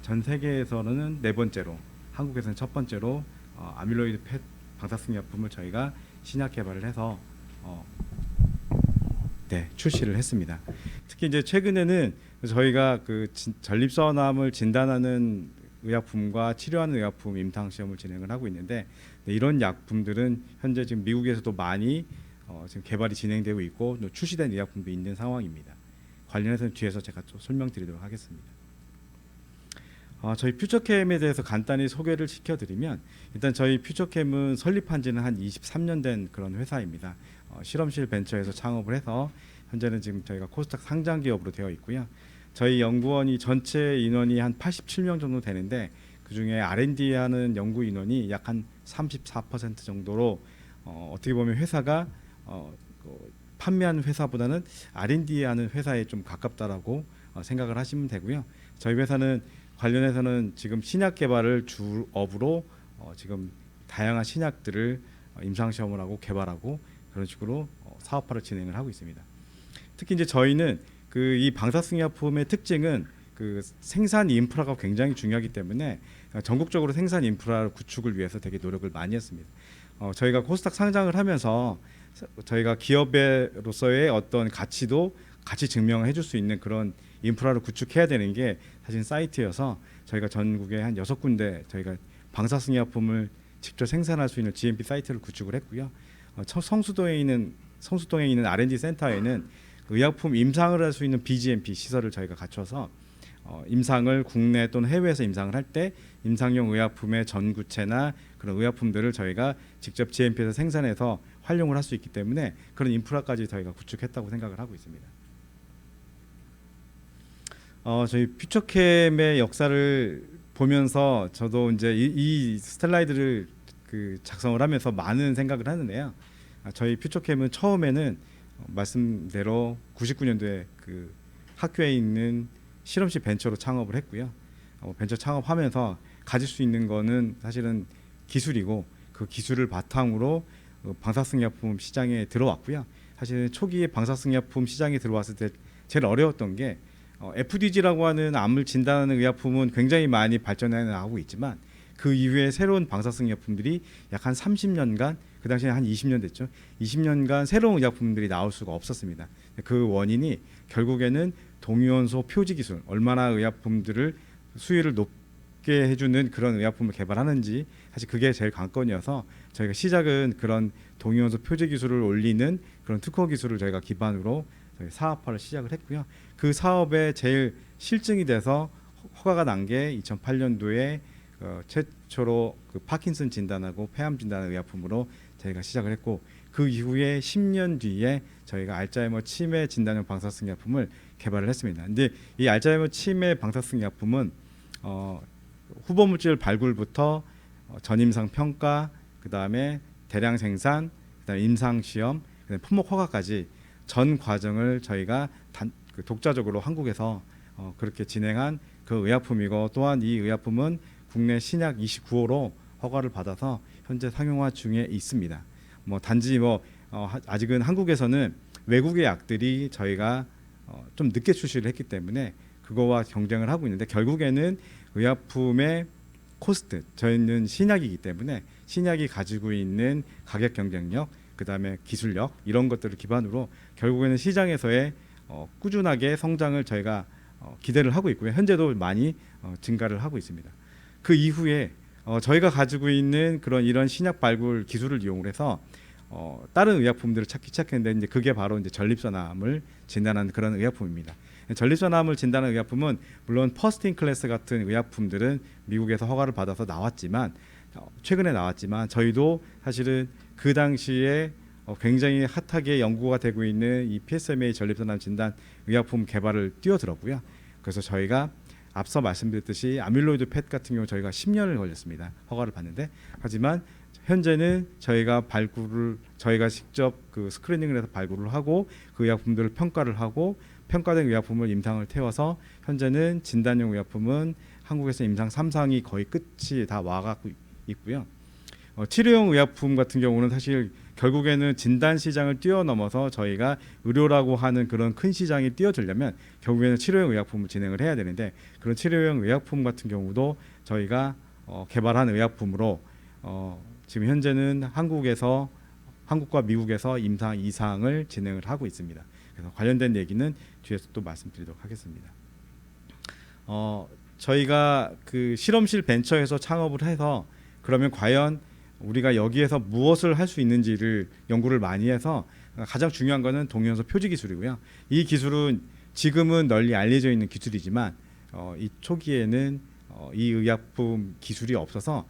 전 세계에서는 네 번째로, 한국에서는 첫 번째로 아밀로이드 펫 방사성약품을 저희가 신약 개발을 해서 출시를 했습니다. 특히 이제 최근에는 저희가 그 전립선암을 진단하는 의약품과 치료하는 의약품 임상 시험을 진행을 하고 있는데, 이런 약품들은 현재 지금 미국에서도 많이 지금 개발이 진행되고 있고 또 출시된 의약품도 있는 상황입니다. 관련해서는 뒤에서 제가 좀 설명드리도록 하겠습니다. 저희 퓨처캠에 대해서 간단히 소개를 시켜드리면, 일단 저희 퓨처캠은 설립한 지는 한 23년 된 그런 회사입니다. 실험실 벤처에서 창업을 해서 현재는 지금 저희가 코스닥 상장 기업으로 되어 있고요. 저희 연구원이 전체 인원이 한 87명 정도 되는데, 그중에 R&D 하는 연구 인원이 약 한 34% 정도로 어떻게 보면 회사가 판매하는 회사보다는 R&D 하는 회사에 좀 가깝다라고 생각을 하시면 되고요. 저희 회사는 관련해서는 지금 신약 개발을 주업으로 지금 다양한 신약들을 임상 시험을 하고 개발하고 그런 식으로 사업화를 진행을 하고 있습니다. 특히 이제 저희는 이 방사성약품의 특징은 그 생산 인프라가 굉장히 중요하기 때문에 전국적으로 생산 인프라 구축을 위해서 되게 노력을 많이 했습니다. 저희가 코스닥 상장을 하면서 저희가 기업으로서의 어떤 가치도 같이 증명해 줄 수 있는 그런 인프라를 구축해야 되는 게 사실 사이트여서, 저희가 전국에 한 6군데 저희가 방사성약품을 직접 생산할 수 있는 GMP 사이트를 구축을 했고요. 성수동에 있는 R&D 센터에는 의약품 임상을 할 수 있는 BGMP 시설을 저희가 갖춰서 임상을 국내 또는 해외에서 임상을 할 때 임상용 의약품의 전구체나 그런 의약품들을 저희가 직접 GMP에서 생산해서 활용을 할 수 있기 때문에 그런 인프라까지 저희가 구축했다고 생각을 하고 있습니다. 저희 퓨처캠의 역사를 보면서 저도 이제 이 슬라이드를 작성을 하면서 많은 생각을 하는데요. 저희 퓨처캠은 처음에는 말씀대로 99년도에 그 학교에 있는 실험실 벤처로 창업을 했고요. 벤처 창업하면서 가질 수 있는 거는 사실은 기술이고, 그 기술을 바탕으로 방사성약품 시장에 들어왔고요. 사실 초기에 방사성약품 시장에 들어왔을 때 제일 어려웠던 게 FDG라고 하는 암을 진단하는 의약품은 굉장히 많이 발전해 나가고 있지만, 그 이후에 새로운 방사성약품들이 약 한 30년간, 그 당시에 한 20년 됐죠. 20년간 새로운 의약품들이 나올 수가 없었습니다. 그 원인이 결국에는 동위원소 표지 기술, 얼마나 의약품들을 수율을 높게 해주는 그런 의약품을 개발하는지, 사실 그게 제일 관건이어서 저희가 시작은 그런 동위원소 표지 기술을 올리는 그런 특허 기술을 저희가 기반으로 저희 사업화를 시작을 했고요. 그 사업에 제일 실증이 돼서 허가가 난 게 2008년도에 최초로 그 파킨슨 진단하고 폐암 진단하는 의약품으로 저희가 시작을 했고, 그 이후에 10년 뒤에 저희가 알츠하이머 치매 진단용 방사성 약품을 개발을 했습니다. 근데 이 알츠하이머 치매 방사성 약품은 후보 물질 발굴부터 전임상 평가, 그다음에 대량 생산, 그다음에 임상 시험, 그다음에 품목 허가까지 전 과정을 저희가 독자적으로 한국에서 그렇게 진행한 그 의약품이고, 또한 이 의약품은 국내 신약 29호로 허가를 받아서 현재 상용화 중에 있습니다. 단지 아직은 한국에서는 외국의 약들이 저희가 좀 늦게 출시를 했기 때문에 그거와 경쟁을 하고 있는데, 결국에는 의약품의 코스트, 저희는 신약이기 때문에 신약이 가지고 있는 가격 경쟁력, 그다음에 기술력, 이런 것들을 기반으로 결국에는 시장에서의 꾸준하게 성장을 저희가 기대를 하고 있고요. 현재도 많이 증가를 하고 있습니다. 그 이후에 저희가 가지고 있는 이런 신약 발굴 기술을 이용해서 다른 의약품들을 찾기 시작했는데, 이제 그게 바로 이제 전립선암을 진단하는 그런 의약품입니다. 전립선암을 진단하는 의약품은 물론 퍼스트 인 클래스 같은 의약품들은 미국에서 허가를 받아서 나왔지만, 최근에 나왔지만, 저희도 사실은 그 당시에 굉장히 핫하게 연구가 되고 있는 이 PSMA 전립선암 진단 의약품 개발을 뛰어들었고요. 그래서 저희가 앞서 말씀드렸듯이 아밀로이드 펫 같은 경우 저희가 10년을 걸렸습니다. 허가를 받는데, 하지만 현재는 저희가 직접 그 스크리닝을 해서 발굴을 하고 그 의약품들을 평가를 하고 평가된 의약품을 임상을 태워서 현재는 진단용 의약품은 한국에서 임상 3상이 거의 끝이 다 와가고 있고요. 치료용 의약품 같은 경우는 사실 결국에는 진단 시장을 뛰어넘어서 저희가 의료라고 하는 그런 큰 시장에 뛰어들려면 결국에는 치료용 의약품을 진행을 해야 되는데, 그런 치료용 의약품 같은 경우도 저희가 개발한 의약품으로 지금 현재는 한국과 미국에서 임상 2상을 진행을 하고 있습니다. 그래서 관련된 얘기는 뒤에서 또 말씀드리도록 하겠습니다. 저희가 그 실험실 벤처에서 창업을 해서 그러면 과연 우리가 여기에서 무엇을 할 수 있는지를 연구를 많이 해서 가장 중요한 거는 동위원소 표지 기술이고요. 이 기술은 지금은 널리 알려져 있는 기술이지만 이 초기에는 이 의약품 기술이 없어서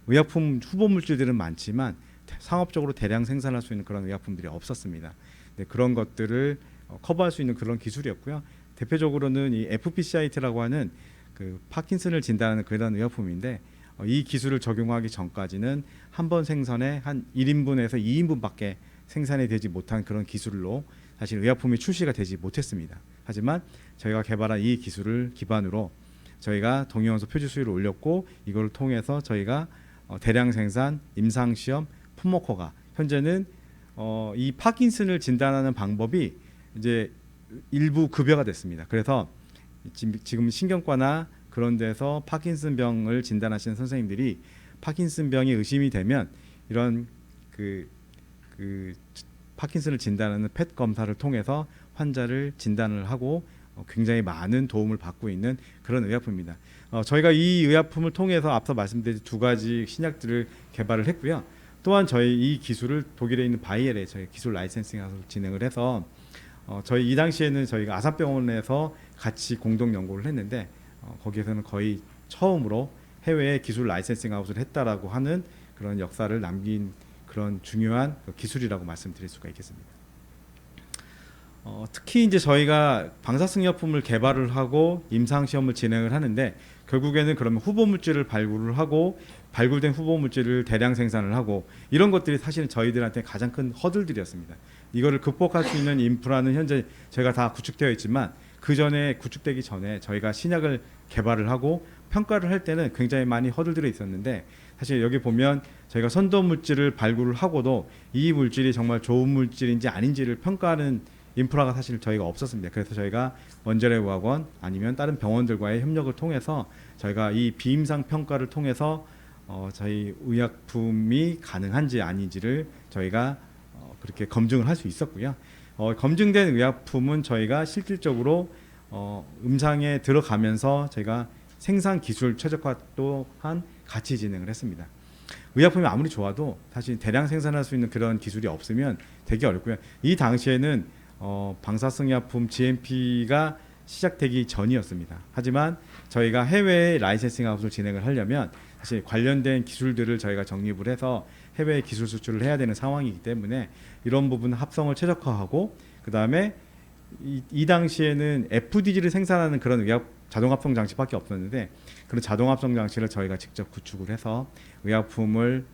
의약품 후보 물질들은 많지만 상업적으로 대량 생산할 수 있는 그런 의약품들이 없었습니다. 네, 그런 것들을 커버할 수 있는 그런 기술이었고요. 대표적으로는 이 FPCIT라고 하는 그 파킨슨을 진단하는 그런 의약품인데, 이 기술을 적용하기 전까지는 한 번 생산에 한 1인분에서 2인분밖에 생산이 되지 못한 그런 기술로 사실 의약품이 출시가 되지 못했습니다. 하지만 저희가 개발한 이 기술을 기반으로 저희가 동위원소 표지 수율을 올렸고, 이걸 통해서 저희가 대량 생산, 임상 시험, 품목 허가, 현재는 이 파킨슨을 진단하는 방법이 이제 일부 급여가 됐습니다. 그래서 지금 신경과나 그런 데서 파킨슨병을 진단하시는 선생님들이 파킨슨병이 의심이 되면 이런 그 파킨슨을 진단하는 펫 검사를 통해서 환자를 진단을 하고 굉장히 많은 도움을 받고 있는 그런 의약품입니다. 저희가 이 의약품을 통해서 앞서 말씀드린 두 가지 신약들을 개발을 했고요. 또한 저희 이 기술을 독일에 있는 바이엘에 저희 기술 라이센싱하고 진행을 해서 저희 이 당시에는 저희가 아산병원에서 같이 공동 연구를 했는데, 거기에서는 거의 처음으로 해외에 기술 라이센싱 아웃을 했다라고 하는 그런 역사를 남긴 그런 중요한 기술이라고 말씀드릴 수가 있겠습니다. 특히 이제 저희가 방사승약품을 개발을 하고 임상 시험을 진행을 하는데, 결국에는 그러면 후보 물질을 발굴을 하고 발굴된 후보 물질을 대량 생산을 하고, 이런 것들이 사실은 저희들한테 가장 큰 허들들이었습니다. 이거를 극복할 수 있는 인프라는 현재 저희가 다 구축되어 있지만, 그 전에 구축되기 전에 저희가 신약을 개발을 하고 평가를 할 때는 굉장히 많이 허들들이 있었는데, 사실 여기 보면 저희가 선도 물질을 발굴을 하고도 이 물질이 정말 좋은 물질인지 아닌지를 평가하는 인프라가 사실 저희가 없었습니다. 그래서 저희가 원자력의학원 아니면 다른 병원들과의 협력을 통해서 저희가 이 비임상 평가를 통해서 저희 의약품이 가능한지 아닌지를 저희가 그렇게 검증을 할 수 있었고요. 검증된 의약품은 저희가 실질적으로 임상에 들어가면서 저희가 생산 기술 최적화 또한 같이 진행을 했습니다. 의약품이 아무리 좋아도 사실 대량 생산할 수 있는 그런 기술이 없으면 되게 어렵고요. 이 당시에는 방사성약품 GMP가 시작되기 전이었습니다. 하지만 저희가 해외에 라이센싱 아웃을 진행을 하려면 사실 관련된 기술들을 저희가 정립을 해서 해외 기술 수출을 해야 되는 상황이기 때문에 이런 부분 합성을 최적화하고, 그 다음에 이 당시에는 FDG를 생산하는 그런 의약 자동 합성 장치밖에 없었는데, 그런 자동 합성 장치를 저희가 직접 구축을 해서 의약품을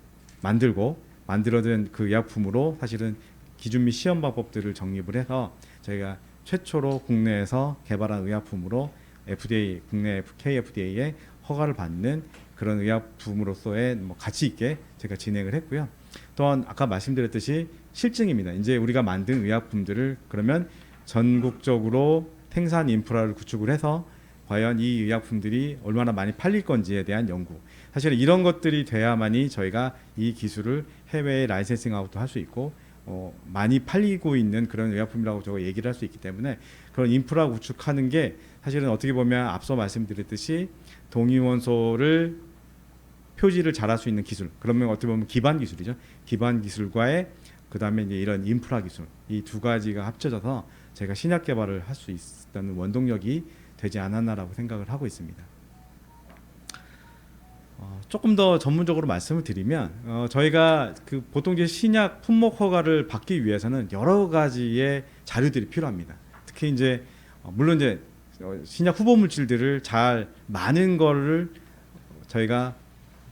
만들어진 그 의약품으로 사실은 기준 및 시험 방법들을 정립을 해서 저희가 최초로 국내에서 개발한 의약품으로 FDA, 국내 KFDA의 허가를 받는 그런 의약품으로서의 가치 있게 제가 진행을 했고요. 또한 아까 말씀드렸듯이 실증입니다. 이제 우리가 만든 의약품들을 그러면 전국적으로 생산 인프라를 구축을 해서 과연 이 의약품들이 얼마나 많이 팔릴 건지에 대한 연구, 사실 이런 것들이 돼야만이 저희가 이 기술을 해외에 라이센싱 아웃도 할 수 있고 많이 팔리고 있는 그런 의약품이라고 저가 얘기를 할 수 있기 때문에, 그런 인프라 구축하는 게 사실은 어떻게 보면 앞서 말씀드렸듯이 동위원소를 표지를 잘할 수 있는 기술, 그러면 어떻게 보면 기반 기술이죠. 기반 기술과의 그 다음에 이제 이런 인프라 기술, 이 두 가지가 합쳐져서 제가 신약 개발을 할 수 있다는 원동력이 되지 않았나라고 생각을 하고 있습니다. 조금 더 전문적으로 말씀을 드리면 저희가 그 보통 이제 신약 품목 허가를 받기 위해서는 여러 가지의 자료들이 필요합니다. 특히 이제 물론 이제 신약 후보 물질들을 많은 거를 저희가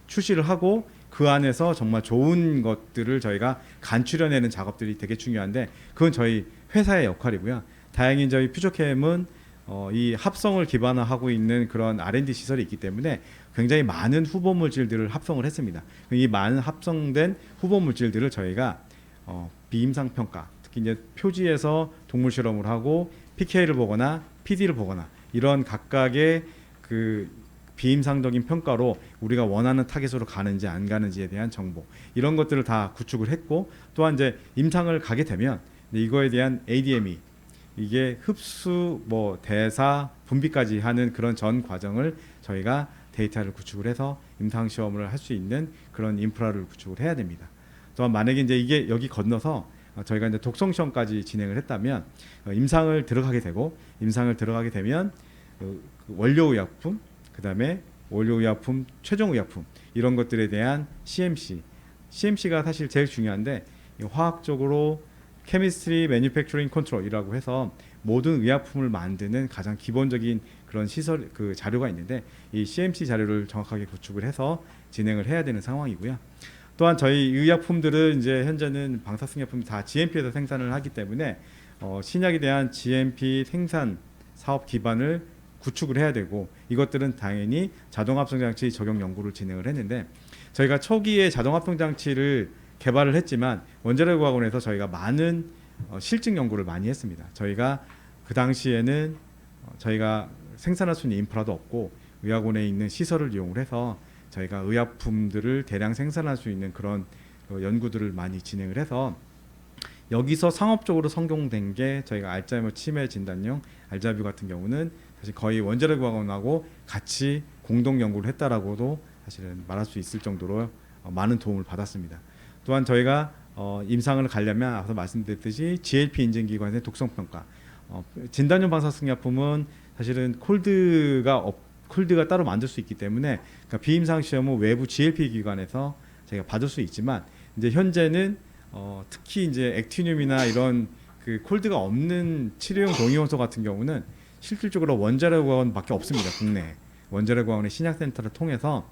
출시를 하고 그 안에서 정말 좋은 것들을 저희가 간추려내는 작업들이 되게 중요한데, 그건 저희 회사의 역할이고요. 다행히 저희 퓨처캠은 이 합성을 기반화하고 있는 그런 R&D 시설이 있기 때문에 굉장히 많은 후보 물질들을 합성을 했습니다. 이 많은 합성된 후보 물질들을 저희가 비임상 평가, 특히 이제 표지에서 동물 실험을 하고 PK를 보거나 PD를 보거나 이런 각각의 그 비임상적인 평가로 우리가 원하는 타겟으로 가는지 안 가는지에 대한 정보 이런 것들을 다 구축을 했고, 또한 이제 임상을 가게 되면 이거에 대한 ADME 이게 흡수 뭐 대사 분비까지 하는 그런 전 과정을 저희가 데이터를 구축을 해서 임상 시험을 할 수 있는 그런 인프라를 구축을 해야 됩니다. 또한 만약에 이제 이게 여기 건너서 저희가 이제 독성 시험까지 진행을 했다면 임상을 들어가게 되고, 임상을 들어가게 되면 그 원료 의약품, 그다음에 원료 의약품, 최종 의약품 이런 것들에 대한 CMC가 사실 제일 중요한데, 화학적으로 케미스트리 매뉴팩처링 컨트롤이라고 해서 모든 의약품을 만드는 가장 기본적인 그런 시설 그 자료가 있는데, 이 CMC 자료를 정확하게 구축을 해서 진행을 해야 되는 상황이고요. 또한 저희 의약품들은 이제 현재는 방사성약품 다 GMP에서 생산을 하기 때문에 신약에 대한 GMP 생산 사업 기반을 구축을 해야 되고, 이것들은 당연히 자동합성장치 적용 연구를 진행을 했는데, 저희가 초기에 자동합성장치를 개발을 했지만 원자력과학원에서 저희가 많은 실증 연구를 많이 했습니다. 저희가 그 당시에는 저희가 생산할 수 있는 인프라도 없고 의학원에 있는 시설을 이용을 해서 저희가 의약품들을 대량 생산할 수 있는 그런 연구들을 많이 진행을 해서, 여기서 상업적으로 성공된 게 저희가 알츠하이머 치매 진단용 알자뷰 같은 경우는 사실 거의 원자력과학원하고 같이 공동 연구를 했다라고도 사실은 말할 수 있을 정도로 많은 도움을 받았습니다. 또한 저희가 임상을 가려면 앞서 말씀드렸듯이 GLP 인증 기관의 독성 평가, 진단용 방사성약품은 사실은 콜드가 따로 만들 수 있기 때문에, 그러니까 비임상 시험은 외부 GLP 기관에서 저희가 받을 수 있지만, 이제 현재는 특히 이제 액티늄이나 이런 그 콜드가 없는 치료용 동위원소 같은 경우는 실질적으로 원자력과학원밖에 없습니다. 국내 원자력과학원의 신약센터를 통해서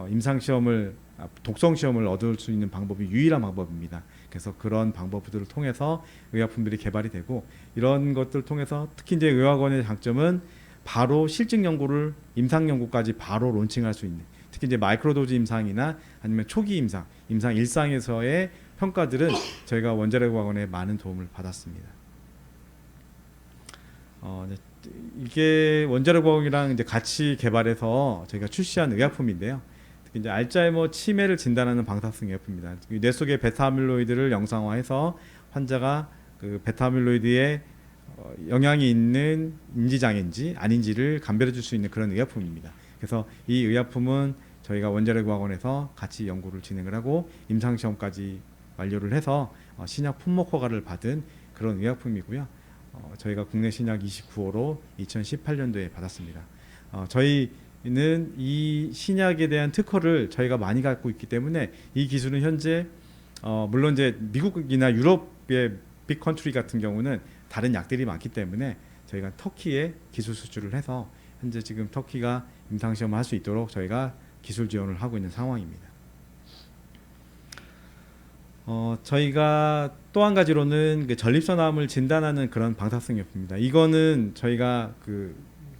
임상 시험을 독성 시험을 얻을 수 있는 방법이 유일한 방법입니다. 그래서 그런 방법들을 통해서 의약품들이 개발이 되고, 이런 것들을 통해서 특히 이제 의학원의 장점은 바로 실증 연구를 임상 연구까지 바로 론칭할 수 있는, 특히 이제 마이크로도즈 임상이나 아니면 초기 임상 일상에서의 평가들은 저희가 원자력과학원에 많은 도움을 받았습니다. 이게 원자력과학이랑 이제 같이 개발해서 저희가 출시한 의약품인데요. 특히 이제 알츠하이머 치매를 진단하는 방사성 의약품입니다. 뇌 속의 베타아밀로이드를 영상화해서 환자가 그 베타아밀로이드에 영향이 있는 인지장애인지 아닌지를 감별해 줄 수 있는 그런 의약품입니다. 그래서 이 의약품은 저희가 원자력과학원에서 같이 연구를 진행을 하고 임상시험까지 완료를 해서 신약 품목 허가를 받은 그런 의약품이고요. 저희가 국내 신약 29호로 2018년도에 받았습니다. 저희는 이 신약에 대한 특허를 저희가 많이 갖고 있기 때문에 이 기술은 현재 물론 이제 미국이나 유럽의 빅 컨트리 같은 경우는 다른 약들이 많기 때문에 저희가 터키에 기술 수출을 해서 현재 지금 터키가 임상 시험을 할 수 있도록 저희가 기술 지원을 하고 있는 상황입니다. 저희가 또 한 가지로는 그 전립선암을 진단하는 그런 방사성 약품입니다. 이거는 저희가 그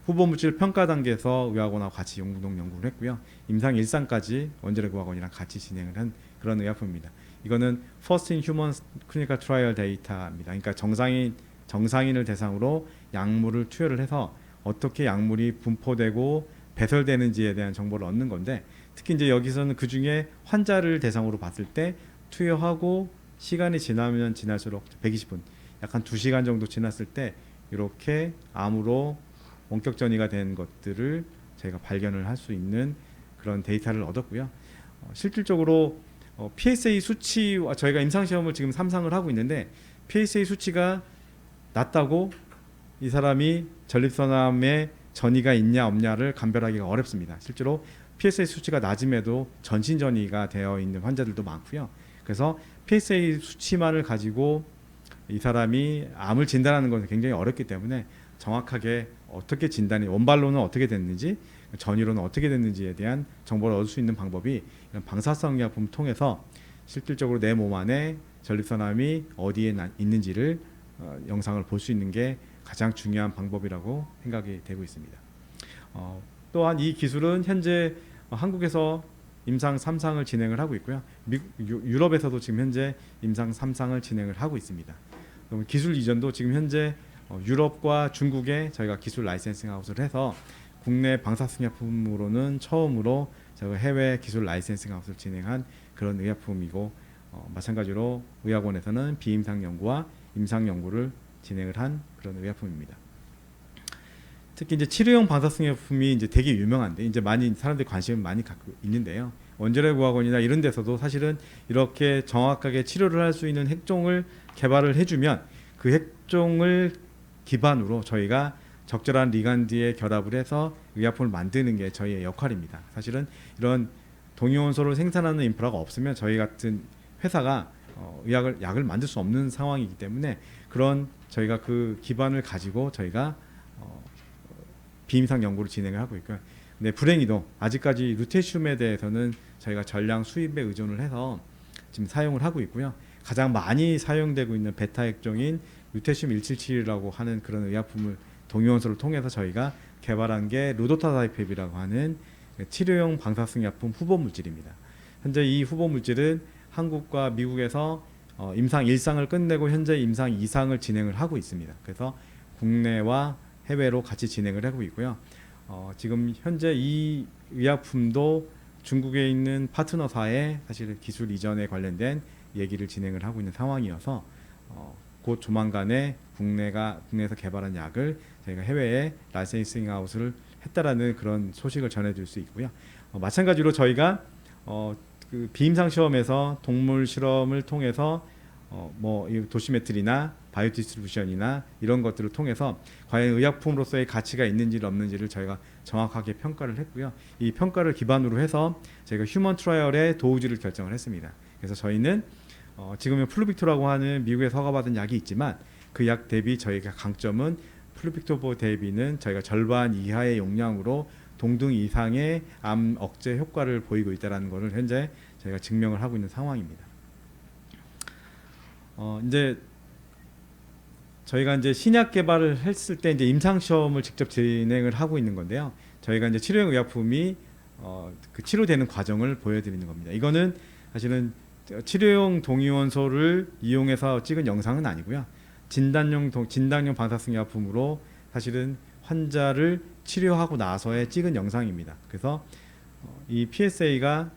후보 물질 평가 단계에서 의학원하고 같이 공동 연구를 했고요. 임상 일상까지 원자력의학원이랑 같이 진행을 한 그런 의약품입니다. 이거는 First in Human Clinical Trial 데이터입니다. 그러니까 정상인을 대상으로 약물을 투여를 해서 어떻게 약물이 분포되고 배설되는지에 대한 정보를 얻는 건데, 특히 이제 여기서는 그 중에 환자를 대상으로 봤을 때 투여하고 시간이 지나면 지날수록 120분, 약 한 2시간 정도 지났을 때 이렇게 암으로 원격 전이가 된 것들을 저희가 발견을 할 수 있는 그런 데이터를 얻었고요. 실질적으로 PSA 수치와 저희가 임상시험을 지금 3상을 하고 있는데, PSA 수치가 낮다고 이 사람이 전립선암에 전이가 있냐 없냐를 감별하기가 어렵습니다. 실제로 PSA 수치가 낮음에도 전신 전이가 되어 있는 환자들도 많고요. 그래서 PSA 수치만을 가지고 이 사람이 암을 진단하는 것은 굉장히 어렵기 때문에 정확하게 어떻게 진단이, 원발로는 어떻게 됐는지, 전이로는 어떻게 됐는지에 대한 정보를 얻을 수 있는 방법이 이런 방사성 의약품을 통해서 실질적으로 내 몸 안에 전립선암이 어디에 있는지를 영상을 볼 수 있는 게 가장 중요한 방법이라고 생각이 되고 있습니다. 또한 이 기술은 현재 한국에서 임상 3상을 진행을 하고 있고요. 유럽에서도 지금 현재 임상 3상을 진행을 하고 있습니다. 그럼 기술 이전도 지금 현재 유럽과 중국에 저희가 기술 라이센싱 아웃을 해서 국내 방사승약품으로는 처음으로 저희가 해외 기술 라이센싱 아웃을 진행한 그런 의약품이고, 마찬가지로 의학원에서는 비임상 연구와 임상 연구를 진행을 한 그런 의약품입니다. 특히 이제 치료용 방사승약품이 이제 되게 유명한데 이제 많이 사람들이 관심을 많이 갖고 있는데요. 원자력의학원이나 이런 데서도 사실은 이렇게 정확하게 치료를 할 수 있는 핵종을 개발을 해주면 그 핵종을 기반으로 저희가 적절한 리간드에 결합을 해서 의약품을 만드는 게 저희의 역할입니다. 사실은 이런 동위원소를 생산하는 인프라가 없으면 저희 같은 회사가 약을 만들 수 없는 상황이기 때문에 그런 저희가 그 기반을 가지고 저희가 비임상 연구를 진행을 하고 있고요. 근데 불행히도 아직까지 루테슘에 대해서는 저희가 전량 수입에 의존을 해서 지금 사용을 하고 있고요. 가장 많이 사용되고 있는 베타 핵종인 루테슘 177이라고 하는 그런 의약품을 동위원소를 통해서 저희가 개발한 게 루도타다이펩이라고 하는 치료용 방사승약품 후보 물질입니다. 현재 이 후보 물질은 한국과 미국에서 임상 1상을 끝내고 현재 임상 2상을 진행을 하고 있습니다. 그래서 국내와 해외로 같이 진행을 하고 있고요. 지금 현재 이 의약품도 중국에 있는 파트너사에 사실 기술 이전에 관련된 얘기를 진행을 하고 있는 상황이어서 곧 조만간에 국내에서 개발한 약을 저희가 해외에 라이센싱 아웃을 했다라는 그런 소식을 전해줄 수 있고요. 마찬가지로 저희가 그 비임상 시험에서 동물 실험을 통해서 뭐 도시메트리나 바이오 디스트리뷰션이나 이런 것들을 통해서 과연 의약품으로서의 가치가 있는지 없는지를 저희가 정확하게 평가를 했고요. 이 평가를 기반으로 해서 저희가 휴먼 트라이얼의 도우지를 결정을 했습니다. 그래서 저희는 지금은 플루빅토라고 하는 미국에서 허가받은 약이 있지만 그 약 대비 저희가 강점은 플루빅토보 대비는 저희가 절반 이하의 용량으로 동등 이상의 암 억제 효과를 보이고 있다는 것을 현재 저희가 증명을 하고 있는 상황입니다. 이제 저희가 이제 신약 개발을 했을 때 이제 임상 시험을 직접 진행을 하고 있는 건데요. 저희가 이제 치료용 의약품이 그 치료되는 과정을 보여드리는 겁니다. 이거는 사실은 치료용 동위원소를 이용해서 찍은 영상은 아니고요. 진단용 방사승약품으로 사실은 환자를 치료하고 나서에 찍은 영상입니다. 그래서 이 PSA가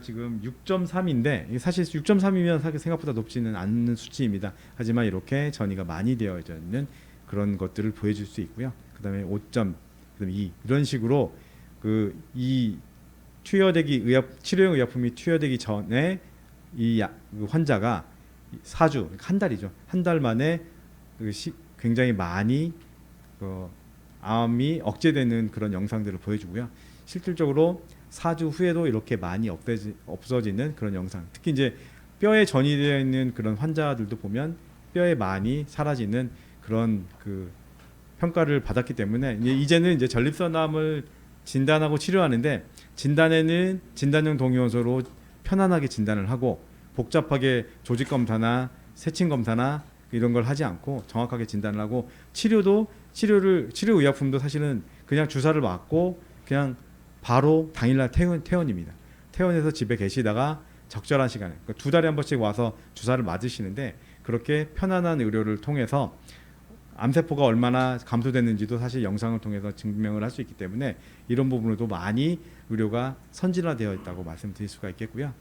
지금 6.3인데 사실 6.3이면 생각보다 높지는 않는 수치입니다. 하지만 이렇게 전이가 많이 되어 있는 그런 것들을 보여줄 수 있고요. 그다음에 5점, 그다음에 2 이런 식으로 이 치료용 의약품이 투여되기 전에 그 환자가 4주, 한 달이죠. 한 달 만에 굉장히 많이 암이 억제되는 그런 영상들을 보여주고요. 실질적으로 4주 후에도 이렇게 많이 없어지는 그런 영상. 특히 이제 뼈에 전이되어 있는 그런 환자들도 보면 뼈에 많이 사라지는 그런 그 평가를 받았기 때문에 이제는 이제 전립선암을 진단하고 치료하는데 진단에는 진단용 동위원소로 편안하게 진단을 하고 복잡하게 조직 검사나 세친 검사나 이런 걸 하지 않고 정확하게 진단을 하고 치료 의약품도 사실은 그냥 주사를 맞고 그냥 바로 당일날 퇴원입니다. 퇴원해서 집에 계시다가 적절한 시간에 그러니까 2달에 한 번씩 와서 주사를 맞으시는데 그렇게 편안한 의료를 통해서 암세포가 얼마나 감소됐는지도 사실 영상을 통해서 증명을 할 수 있기 때문에 이런 부분으로도 많이 의료가 선진화되어 있다고 말씀드릴 수가 있겠고요.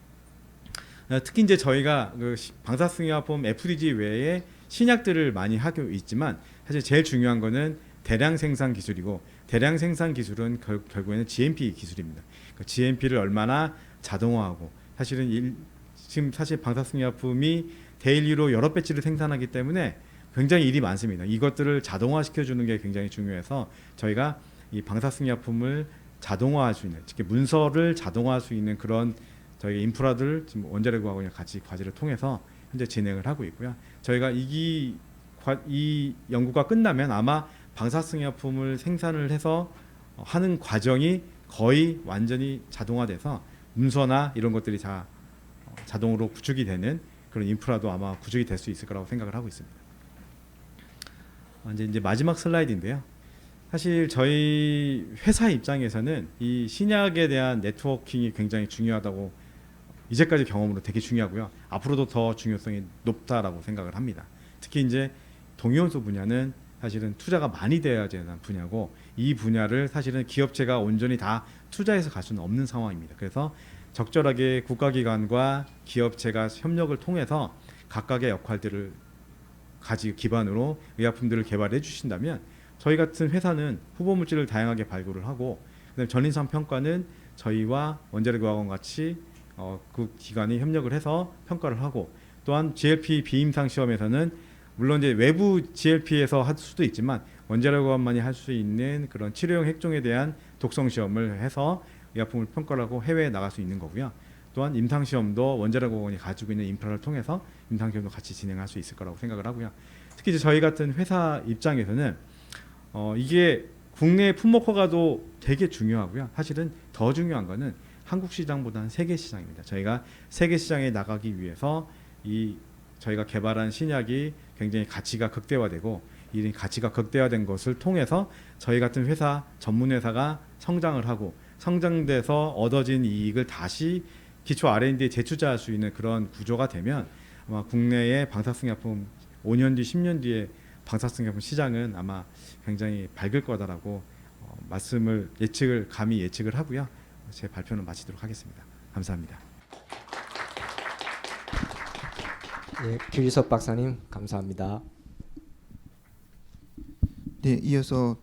특히 이제 저희가 그 방사승약품 FDG 외에 신약들을 많이 하고 있지만 사실 제일 중요한 거는 대량 생산 기술이고 대량 생산 기술은 결국에는 GMP 기술입니다. 그러니까 GMP를 얼마나 자동화하고 사실은 지금 사실 방사승약품이 데일리로 여러 배치를 생산하기 때문에 굉장히 일이 많습니다. 이것들을 자동화시켜주는 게 굉장히 중요해서 저희가 이 방사승약품을 자동화할 수 있는, 특히 문서를 자동화할 수 있는 그런 저희 인프라들 지금 원자력과학원이랑 같이 과제를 통해서 현재 진행을 하고 있고요. 저희가 이 연구가 끝나면 아마 방사승약품을 생산을 해서 하는 과정이 거의 완전히 자동화돼서 문서나 이런 것들이 다 자동으로 구축이 되는 그런 인프라도 아마 구축이 될 수 있을 거라고 생각을 하고 있습니다. 이제 마지막 슬라이드인데요. 사실 저희 회사 입장에서는 이 신약에 대한 네트워킹이 굉장히 중요하다고 이제까지 경험으로 되게 중요하고요. 앞으로도 더 중요성이 높다라고 생각을 합니다. 특히 이제 동위원소 분야는 사실은 투자가 많이 돼야 되는 분야고 이 분야를 사실은 기업체가 온전히 다 투자해서 갈 수는 없는 상황입니다. 그래서 적절하게 국가기관과 기업체가 협력을 통해서 각각의 역할들을 기반으로 의약품들을 개발해 주신다면 저희 같은 회사는 후보 물질을 다양하게 발굴을 하고 그다음에 전인상 평가는 저희와 원자력의학원 같이 그 기관이 협력을 해서 평가를 하고 또한 GLP 비임상 시험에서는 물론 이제 외부 GLP에서 할 수도 있지만 원자력의학원만이 할 수 있는 그런 치료용 핵종에 대한 독성 시험을 해서 의약품을 평가를 하고 해외에 나갈 수 있는 거고요. 또한 임상 시험도 원자력의학원이 가지고 있는 인프라를 통해서 임상 시험도 같이 진행할 수 있을 거라고 생각을 하고요. 특히 이제 저희 같은 회사 입장에서는 이게 국내 품목 허가도 되게 중요하고요. 사실은 더 중요한 거는 한국 시장보다는 세계 시장입니다. 저희가 세계 시장에 나가기 위해서 저희가 개발한 신약이 굉장히 가치가 극대화되고 이 가치가 극대화된 것을 통해서 저희 같은 회사 전문 회사가 성장을 하고 성장돼서 얻어진 이익을 다시 기초 R&D에 재투자할 수 있는 그런 구조가 되면 아마 국내의 방사성약품 5년 뒤 10년 뒤에 방사성약품 시장은 아마 굉장히 밝을 거다라고 감히 예측을 하고요. 제 발표는 마치도록 하겠습니다. 감사합니다. 예, 김유섭 박사님 감사합니다. 네, 이어서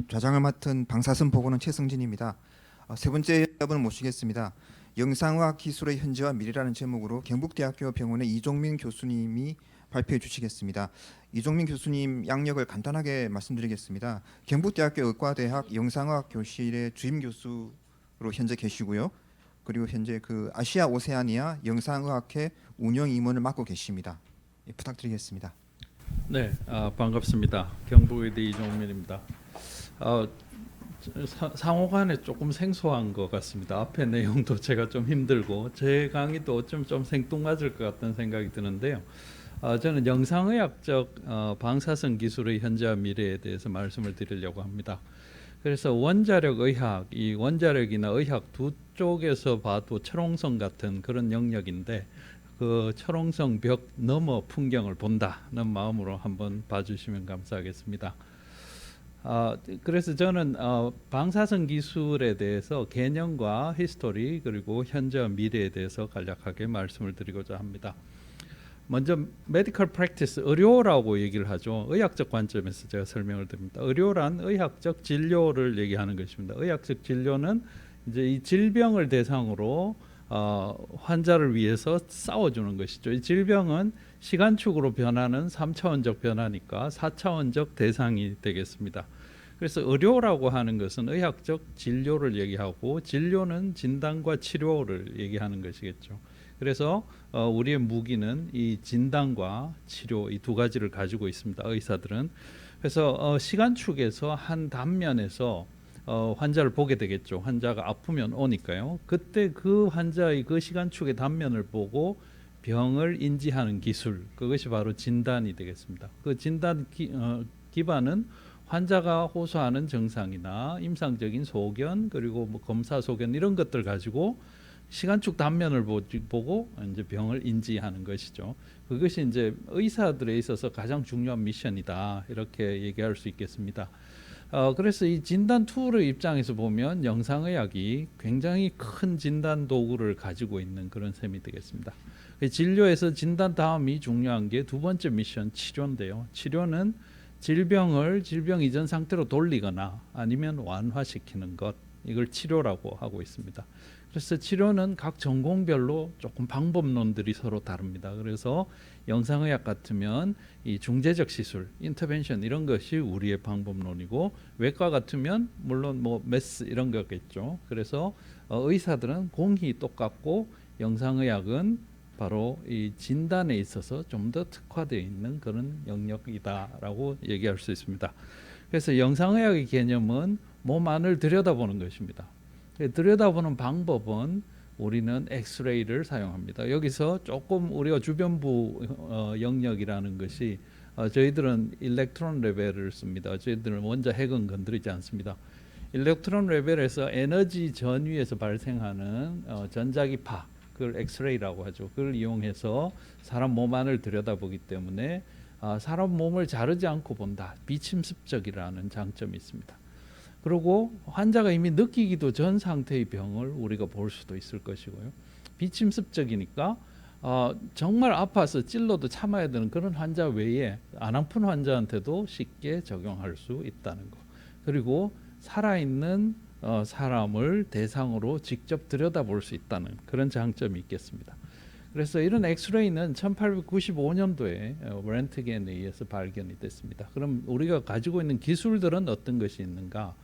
좌장을 맡은 방사선 보고는 최승진입니다. 세 번째 답을 모시겠습니다. 영상의학 기술의 현재와 미래라는 제목으로 경북대학교 병원의 이종민 교수님이 발표해 주시겠습니다. 이종민 교수님 양력을 간단하게 말씀드리겠습니다. 경북대학교 의과대학 영상의학 교실의 주임 교수로 현재 계시고요. 그리고 현재 그 아시아 오세아니아 영상의학회 운영 임원을 맡고 계십니다. 부탁드리겠습니다. 네, 반갑습니다. 경북의대 이종민입니다. 상호간에 조금 생소한 것 같습니다. 앞에 내용도 제가 좀 힘들고 제 강의도 어쩜 좀 생뚱맞을 것 같다는 생각이 드는데요. 저는 영상의학적 방사선 기술의 현재와 미래에 대해서 말씀을 드리려고 합니다. 그래서 원자력 의학, 이 원자력이나 의학 두 쪽에서 봐도 철옹성 같은 그런 영역인데 그 철옹성 벽 너머 풍경을 본다는 마음으로 한번 봐주시면 감사하겠습니다. 그래서 저는 방사선 기술에 대해서 개념과 히스토리 그리고 현재와 미래에 대해서 간략하게 말씀을 드리고자 합니다. 먼저 메디컬 프랙티스 의료라고 얘기를 하죠. 의학적 관점에서 제가 설명을 드립니다. 의료란 의학적 진료를 얘기하는 것입니다. 의학적 진료는 이제 이 질병을 대상으로 환자를 위해서 싸워주는 것이죠. 이 질병은 시간축으로 변하는 3차원적 변화니까 4차원적 대상이 되겠습니다. 그래서 의료라고 하는 것은 의학적 진료를 얘기하고 진료는 진단과 치료를 얘기하는 것이겠죠. 그래서 우리의 무기는 이 진단과 치료 이 두 가지를 가지고 있습니다. 의사들은. 그래서 시간축에서 한 단면에서 환자를 보게 되겠죠. 환자가 아프면 오니까요. 그때 그 환자의 그 시간축의 단면을 보고 병을 인지하는 기술, 그것이 바로 진단이 되겠습니다. 그 진단 기반은 환자가 호소하는 증상이나 임상적인 소견 그리고 뭐 검사 소견 이런 것들 가지고 시간축 단면을 보고 이제 병을 인지하는 것이죠. 그것이 이제 의사들에 있어서 가장 중요한 미션이다 이렇게 얘기할 수 있겠습니다. 그래서 이 진단 툴의 입장에서 보면 영상의학이 굉장히 큰 진단 도구를 가지고 있는 그런 셈이 되겠습니다. 진료에서 진단 다음이 중요한 게 두 번째 미션 치료인데요. 치료는 질병을 질병 이전 상태로 돌리거나 아니면 완화시키는 것, 이걸 치료라고 하고 있습니다. 그래서 치료는 각 전공별로 조금 방법론들이 서로 다릅니다. 그래서 영상의학 같으면 이 중재적 시술, 인터벤션 이런 것이 우리의 방법론이고 외과 같으면 물론 뭐 메스 이런 거겠죠. 그래서 의사들은 공이 똑같고 영상의학은 바로 이 진단에 있어서 좀 더 특화되어 있는 그런 영역이다라고 얘기할 수 있습니다. 그래서 영상의학의 개념은 몸 안을 들여다보는 것입니다. 들여다보는 방법은 우리는 엑스레이를 사용합니다. 여기서 조금 우리가 주변부 영역이라는 것이 저희들은 일렉트론 레벨을 씁니다. 저희들은 원자 핵은 건드리지 않습니다. 일렉트론 레벨에서 에너지 전위에서 발생하는 전자기파, 그걸 엑스레이라고 하죠. 그걸 이용해서 사람 몸 안을 들여다보기 때문에 사람 몸을 자르지 않고 본다. 비침습적이라는 장점이 있습니다. 그리고 환자가 이미 느끼기도 전 상태의 병을 우리가 볼 수도 있을 것이고요. 비침습적이니까 정말 아파서 찔러도 참아야 되는 그런 환자 외에 안 아픈 환자한테도 쉽게 적용할 수 있다는 거. 그리고 살아있는 사람을 대상으로 직접 들여다볼 수 있다는 그런 장점이 있겠습니다. 그래서 이런 엑스레이는 1895년도에 렌트겐에 의해서 발견이 됐습니다. 그럼 우리가 가지고 있는 기술들은 어떤 것이 있는가?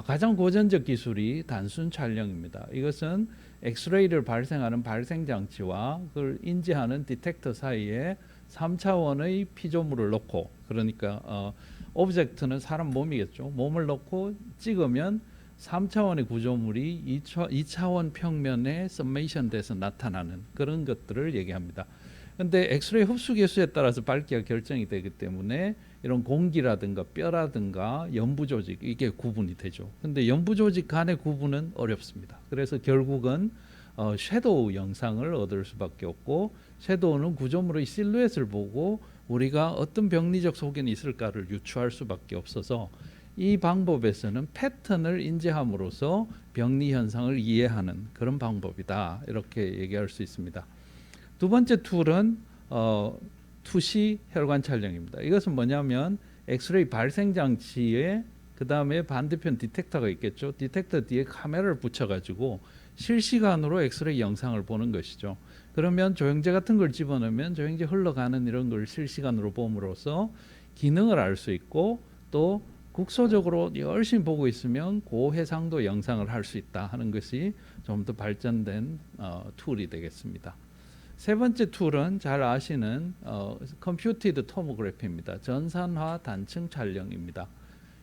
가장 고전적 기술이 단순 촬영입니다. 이것은 엑스레이를 발생하는 발생 장치와 그걸 인지하는 디텍터 사이에 3차원의 피조물을 넣고, 그러니까 오브젝트는 사람 몸이겠죠. 몸을 넣고 찍으면 3차원의 구조물이 2차원 평면에 서메이션 돼서 나타나는 그런 것들을 얘기합니다. 근데 엑스레이 흡수 개수에 따라서 밝기가 결정이 되기 때문에 이런 공기라든가 뼈라든가 연부 조직, 이게 구분이 되죠. 근데 연부 조직 간의 구분은 어렵습니다. 그래서 결국은 섀도우 영상을 얻을 수밖에 없고, 섀도우는 구조물의 실루엣을 보고 우리가 어떤 병리적 소견이 있을까를 유추할 수밖에 없어서 이 방법에서는 패턴을 인지함으로써 병리 현상을 이해하는 그런 방법이다, 이렇게 얘기할 수 있습니다. 두 번째 툴은 투시 혈관 촬영입니다. 이것은 뭐냐면 엑스레이 발생 장치에 그 다음에 반대편 디텍터가 있겠죠. 디텍터 뒤에 카메라를 붙여가지고 실시간으로 엑스레이 영상을 보는 것이죠. 그러면 조영제 같은 걸 집어넣으면 조영제 흘러가는 이런 걸 실시간으로 봄으로써 기능을 알 수 있고, 또 국소적으로 열심히 보고 있으면 고해상도 영상을 할 수 있다 하는 것이 좀 더 발전된 툴이 되겠습니다. 세 번째 툴은 잘 아시는 컴퓨티드 토모그래피입니다. 전산화 단층 촬영입니다.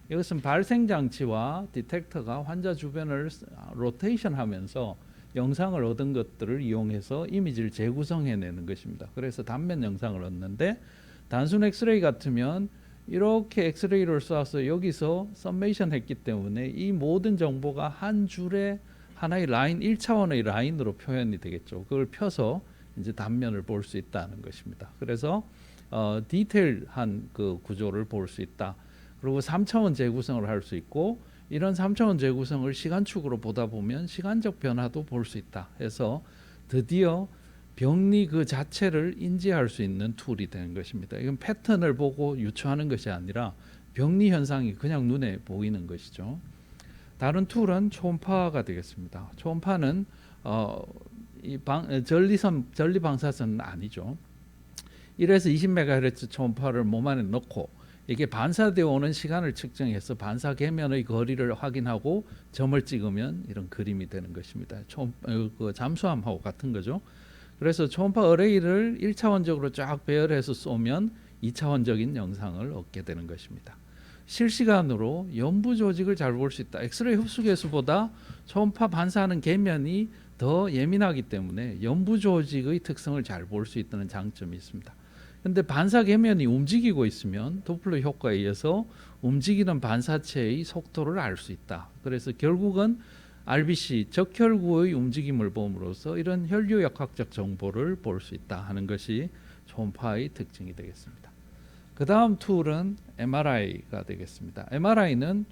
이것은 발생 장치와 디텍터가 환자 주변을 로테이션 하면서 영상을 얻은 것들을 이용해서 이미지를 재구성해내는 것입니다. 그래서 단면 영상을 얻는데, 단순 엑스레이 같으면 이렇게 엑스레이를 쏴서 여기서 서메이션 했기 때문에 이 모든 정보가 한 줄의 하나의 라인, 1차원의 라인으로 표현이 되겠죠. 그걸 펴서 이제 단면을 볼 수 있다는 것입니다. 그래서 디테일한 그 구조를 볼 수 있다. 그리고 3차원 재구성을 할 수 있고, 이런 3차원 재구성을 시간축으로 보다 보면 시간적 변화도 볼 수 있다 해서 드디어 병리 그 자체를 인지할 수 있는 툴이 되는 것입니다. 이건 패턴을 보고 유추하는 것이 아니라 병리 현상이 그냥 눈에 보이는 것이죠. 다른 툴은 초음파가 되겠습니다. 초음파는 전리 방사선은 아니죠. 1에서 20MHz 초음파를 몸 안에 넣고 이게 반사되어 오는 시간을 측정해서 반사 계면의 거리를 확인하고 점을 찍으면 이런 그림이 되는 것입니다. 그 잠수함하고 같은 거죠. 그래서 초음파 어레이를 1차원적으로 쫙 배열해서 쏘면 2차원적인 영상을 얻게 되는 것입니다. 실시간으로 연부 조직을 잘 볼 수 있다. 엑스레이 흡수 개수보다 초음파 반사하는 계면이 더 예민하기 때문에 연부 조직의 특성을 잘 볼 수 있다는 장점이 있습니다. 근데 반사 계면이 움직이고 있으면 도플러 효과에 의해서 움직이는 반사체의 속도를 알 수 있다. 그래서 결국은 RBC 적혈구의 움직임을 봄으로써 이런 혈류역학적 정보를 볼 수 있다 하는 것이 초음파의 특징이 되겠습니다. 그 다음 툴은 MRI가 되겠습니다. MRI는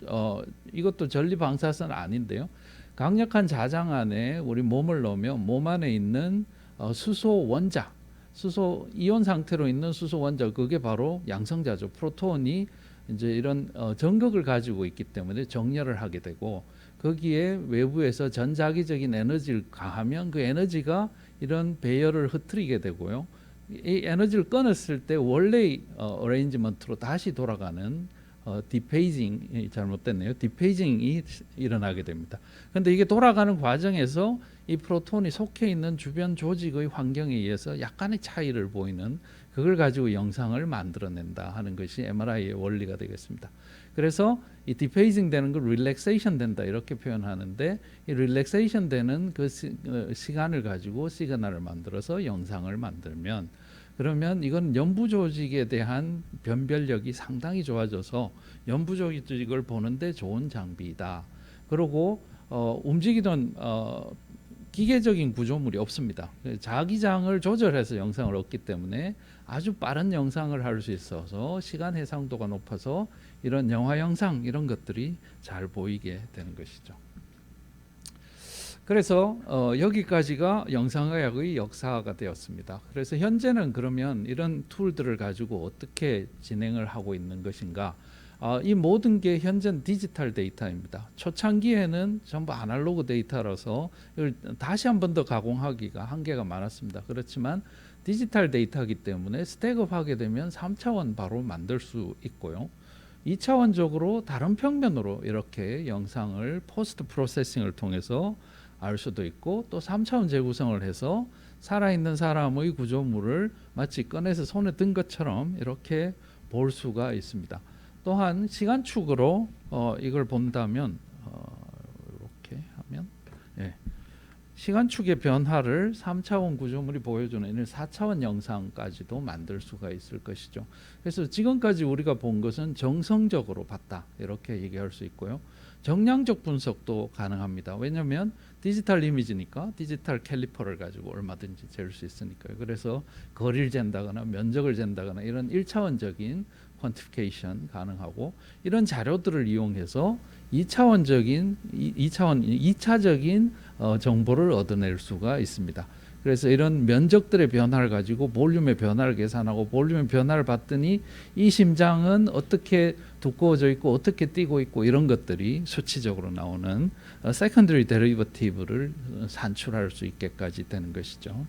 이것도 전리 방사선 아닌데요. 강력한 자장 안에 우리 몸을 넣으면 몸 안에 있는 수소 원자, 수소 이온 상태로 있는 수소 원자, 그게 바로 양성자죠. 프로톤이 이제 이런 전극을 가지고 있기 때문에 정렬을 하게 되고, 거기에 외부에서 전자기적인 에너지를 가하면 그 에너지가 이런 배열을 흐트리게 되고요. 이 에너지를 끊었을 때 원래의 어레인지먼트로 다시 돌아가는 디페이징이 잘못됐네요. 디페이징이 일어나게 됩니다. 그런데 이게 돌아가는 과정에서 이 프로톤이 속해 있는 주변 조직의 환경에 의해서 약간의 차이를 보이는 그걸 가지고 영상을 만들어낸다 하는 것이 MRI의 원리가 되겠습니다. 그래서 이 디페이징 되는 걸 릴렉세이션 된다 이렇게 표현하는데, 이 릴렉세이션 되는 그 시간을 가지고 시그널을 만들어서 영상을 만들면, 그러면 이건 연부 조직에 대한 변별력이 상당히 좋아져서 연부 조직을 보는데 좋은 장비이다. 그리고 움직이던 기계적인 구조물이 없습니다. 자기장을 조절해서 영상을 얻기 때문에 아주 빠른 영상을 할 수 있어서 시간 해상도가 높아서 이런 영화 영상 이런 것들이 잘 보이게 되는 것이죠. 그래서 여기까지가 영상의학의 역사가 되었습니다. 그래서 현재는 그러면 이런 툴들을 가지고 어떻게 진행을 하고 있는 것인가? 이 모든 게 현재는 디지털 데이터입니다. 초창기에는 전부 아날로그 데이터라서 이걸 다시 한 번 더 가공하기가 한계가 많았습니다. 그렇지만 디지털 데이터이기 때문에 스택업하게 되면 3차원 바로 만들 수 있고요. 2차원적으로 다른 평면으로 이렇게 영상을 포스트 프로세싱을 통해서 알 수도 있고, 또 3차원 재구성을 해서 살아있는 사람의 구조물을 마치 꺼내서 손에 든 것처럼 이렇게 볼 수가 있습니다. 또한 시간축으로 이걸 본다면 이렇게 하면 시간축의 변화를 3차원 구조물이 보여주는 이런 4차원 영상까지도 만들 수가 있을 것이죠. 그래서 지금까지 우리가 본 것은 정성적으로 봤다 이렇게 얘기할 수 있고요. 정량적 분석도 가능합니다. 왜냐하면 디지털 이미지니까 디지털 캘리퍼를 가지고 얼마든지 잴 수 있으니까요. 그래서 거리를 잰다거나 면적을 잰다거나 이런 1차원적인 퀀티피케이션 가능하고, 이런 자료들을 이용해서 2차적인 정보를 얻어낼 수가 있습니다. 그래서 이런 면적들의 변화를 가지고 볼륨의 변화를 계산하고, 볼륨의 변화를 봤더니 이 심장은 어떻게 두꺼워져 있고 어떻게 뛰고 있고 이런 것들이 수치적으로 나오는 세컨더리 데리버티브를 산출할 수 있게까지 되는 것이죠.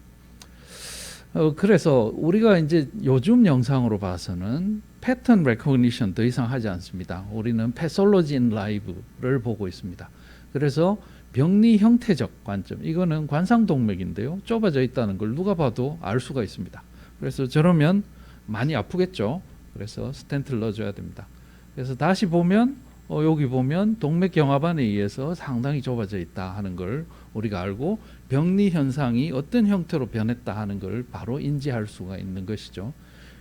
그래서 우리가 이제 요즘 영상으로 봐서는 패턴 레코그니션 더 이상 하지 않습니다. 우리는 패솔로지 인 라이브를 보고 있습니다. 그래서 병리 형태적 관점, 이거는 관상동맥인데요. 좁아져 있다는 걸 누가 봐도 알 수가 있습니다. 그래서 저러면 많이 아프겠죠. 그래서 스텐트를 넣어줘야 됩니다. 그래서 다시 보면 여기 보면 동맥경화반에 의해서 상당히 좁아져 있다 하는 걸 우리가 알고, 병리 현상이 어떤 형태로 변했다 하는 걸 바로 인지할 수가 있는 것이죠.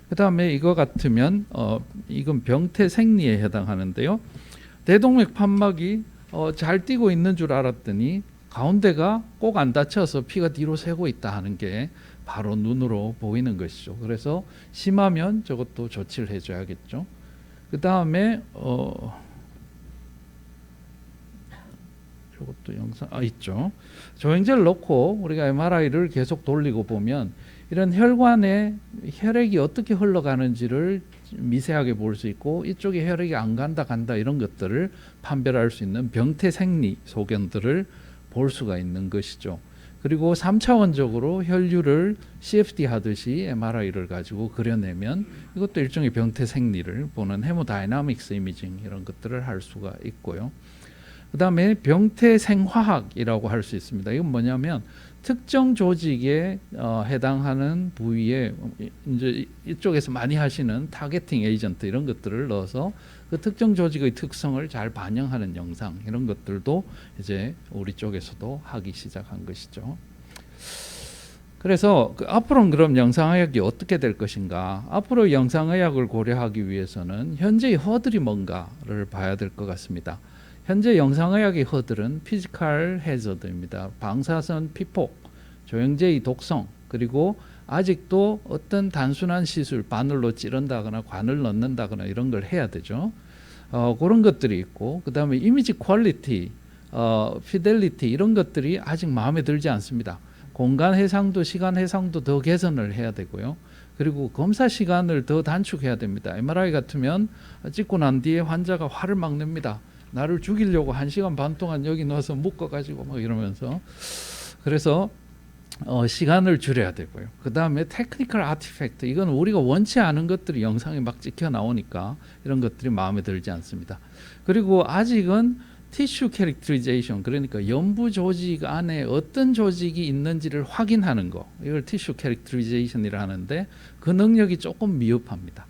그 다음에 이거 같으면 이건 병태 생리에 해당하는데요. 대동맥 판막이 잘 뛰고 있는 줄 알았더니 가운데가 꼭 안 닫혀서 피가 뒤로 새고 있다 하는 게 바로 눈으로 보이는 것이죠. 그래서 심하면 저것도 조치를 해줘야겠죠. 그 다음에 저것도 영상 있죠. 조행제를 넣고 우리가 MRI를 계속 돌리고 보면 이런 혈관에 혈액이 어떻게 흘러가는지를 미세하게 볼 수 있고, 이쪽에 혈액이 안 간다 간다 이런 것들을 판별할 수 있는 병태 생리 소견들을 볼 수가 있는 것이죠. 그리고 3차원적으로 혈류를 CFD 하듯이 MRI를 가지고 그려내면 이것도 일종의 병태 생리를 보는 헤모다이나믹스 이미징 이런 것들을 할 수가 있고요. 그 다음에 병태 생화학이라고 할 수 있습니다. 이건 뭐냐면 특정 조직에 해당하는 부위에 이제 이쪽에서 많이 하시는 타겟팅 에이전트 이런 것들을 넣어서 그 특정 조직의 특성을 잘 반영하는 영상 이런 것들도 이제 우리 쪽에서도 하기 시작한 것이죠. 그래서 앞으로는 그럼 영상의학이 어떻게 될 것인가? 앞으로 영상의학을 고려하기 위해서는 현재의 허들이 뭔가를 봐야 될 것 같습니다. 현재 영상의학의 허들은 피지컬 해저드입니다. 방사선 피폭, 조영제의 독성, 그리고 아직도 어떤 단순한 시술, 바늘로 찌른다거나 관을 넣는다거나 이런 걸 해야 되죠. 그런 것들이 있고, 그 다음에 이미지 퀄리티, 피델리티 이런 것들이 아직 마음에 들지 않습니다. 공간 해상도, 시간 해상도 더 개선을 해야 되고요. 그리고 검사 시간을 더 단축해야 됩니다. MRI 같으면 찍고 난 뒤에 환자가 화를 막 냅니다. 나를 죽이려고 1시간 반 동안 여기 넣어서 묶어가지고 막 이러면서, 그래서 시간을 줄여야 되고요. 그 다음에 테크니컬 아티팩트, 이건 우리가 원치 않은 것들이 영상에 막 찍혀 나오니까 이런 것들이 마음에 들지 않습니다. 그리고 아직은 티슈 캐릭터리제이션, 그러니까 연부 조직 안에 어떤 조직이 있는지를 확인하는 거, 이걸 티슈 캐릭터리제이션이라 하는데 그 능력이 조금 미흡합니다.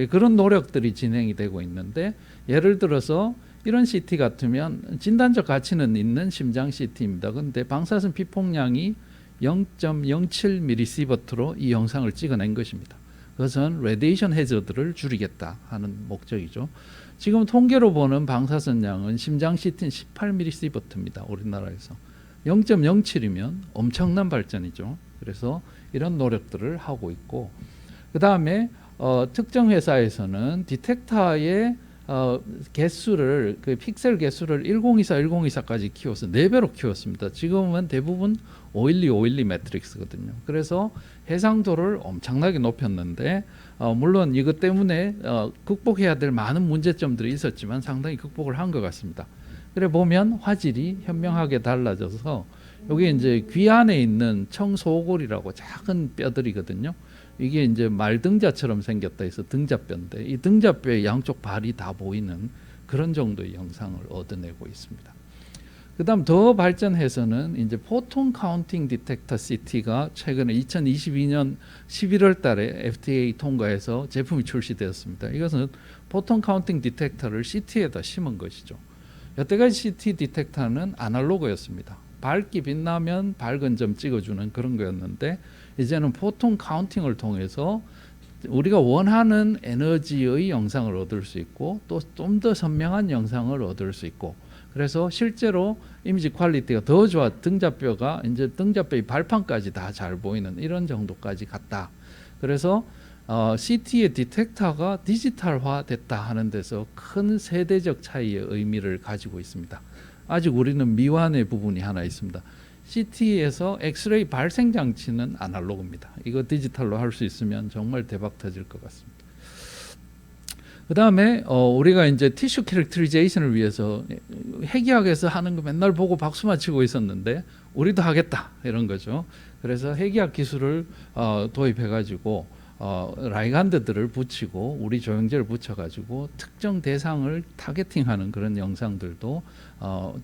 그런 노력들이 진행이 되고 있는데, 예를 들어서 이런 CT 같으면 진단적 가치는 있는 심장 CT입니다. 그런데 방사선 피폭량이 0.07mSv로 이 영상을 찍어낸 것입니다. 그것은 레디에이션 해저드를 줄이겠다 하는 목적이죠. 지금 통계로 보는 방사선량은 심장 CT는 18mSv입니다. 우리나라에서 0.07이면 엄청난 발전이죠. 그래서 이런 노력들을 하고 있고, 그 다음에 특정 회사에서는 디텍터의 개수를, 그 픽셀 개수를 1024, 1024까지 키워서 4배로 키웠습니다. 지금은 대부분 512, 512 매트릭스거든요. 그래서 해상도를 엄청나게 높였는데, 물론 이것 때문에 극복해야 될 많은 문제점들이 있었지만 상당히 극복을 한 것 같습니다. 그래 보면 화질이 현명하게 달라져서, 여기 이제 귀 안에 있는 청소골이라고 작은 뼈들이거든요. 이게 이제 말등자처럼 생겼다 해서 등자뼈인데, 이 등자뼈의 양쪽 발이 다 보이는 그런 정도의 영상을 얻어내고 있습니다. 그다음 더 발전해서는 이제 포톤 카운팅 디텍터 CT가 최근에 2022년 11월 달에 FDA 통과해서 제품이 출시되었습니다. 이것은 포톤 카운팅 디텍터를 CT에다 심은 것이죠. 여태까지 CT 디텍터는 아날로그였습니다. 밝기 빛나면 밝은 점 찍어주는 그런 거였는데, 이제는 포톤 카운팅을 통해서 우리가 원하는 에너지의 영상을 얻을 수 있고, 또 좀 더 선명한 영상을 얻을 수 있고, 그래서 실제로 이미지 퀄리티가 더 좋아, 등자뼈가 이제 등자뼈의 발판까지 다 잘 보이는 이런 정도까지 갔다. 그래서 CT의 디텍터가 디지털화 됐다 하는 데서 큰 세대적 차이의 의미를 가지고 있습니다. 아직 우리는 미완의 부분이 하나 있습니다. CT에서 엑스레이 발생 장치는 아날로그입니다. 이거 디지털로 할 수 있으면 정말 대박 터질 것 같습니다. 그 다음에 우리가 이제 티슈 캐릭터리제이션을 위해서 해기학에서 하는 거 맨날 보고 박수만 치고 있었는데, 우리도 하겠다 이런 거죠. 그래서 해기학 기술을 도입해가지고 라이간드들을 붙이고 우리 조영제를 붙여가지고 특정 대상을 타겟팅하는 그런 영상들도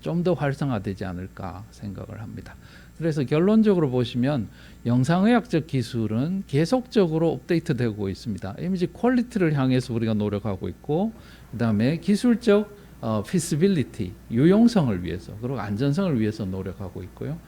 좀 더 활성화되지 않을까 생각을 합니다. 그래서 결론적으로 보시면 영상의학적 기술은 계속적으로 업데이트되고 있습니다. 이미지 퀄리티를 향해서 우리가 노력하고 있고, 그 다음에 기술적 feasibility, 유용성을 위해서, 그리고 안전성을 위해서 노력하고 있고요.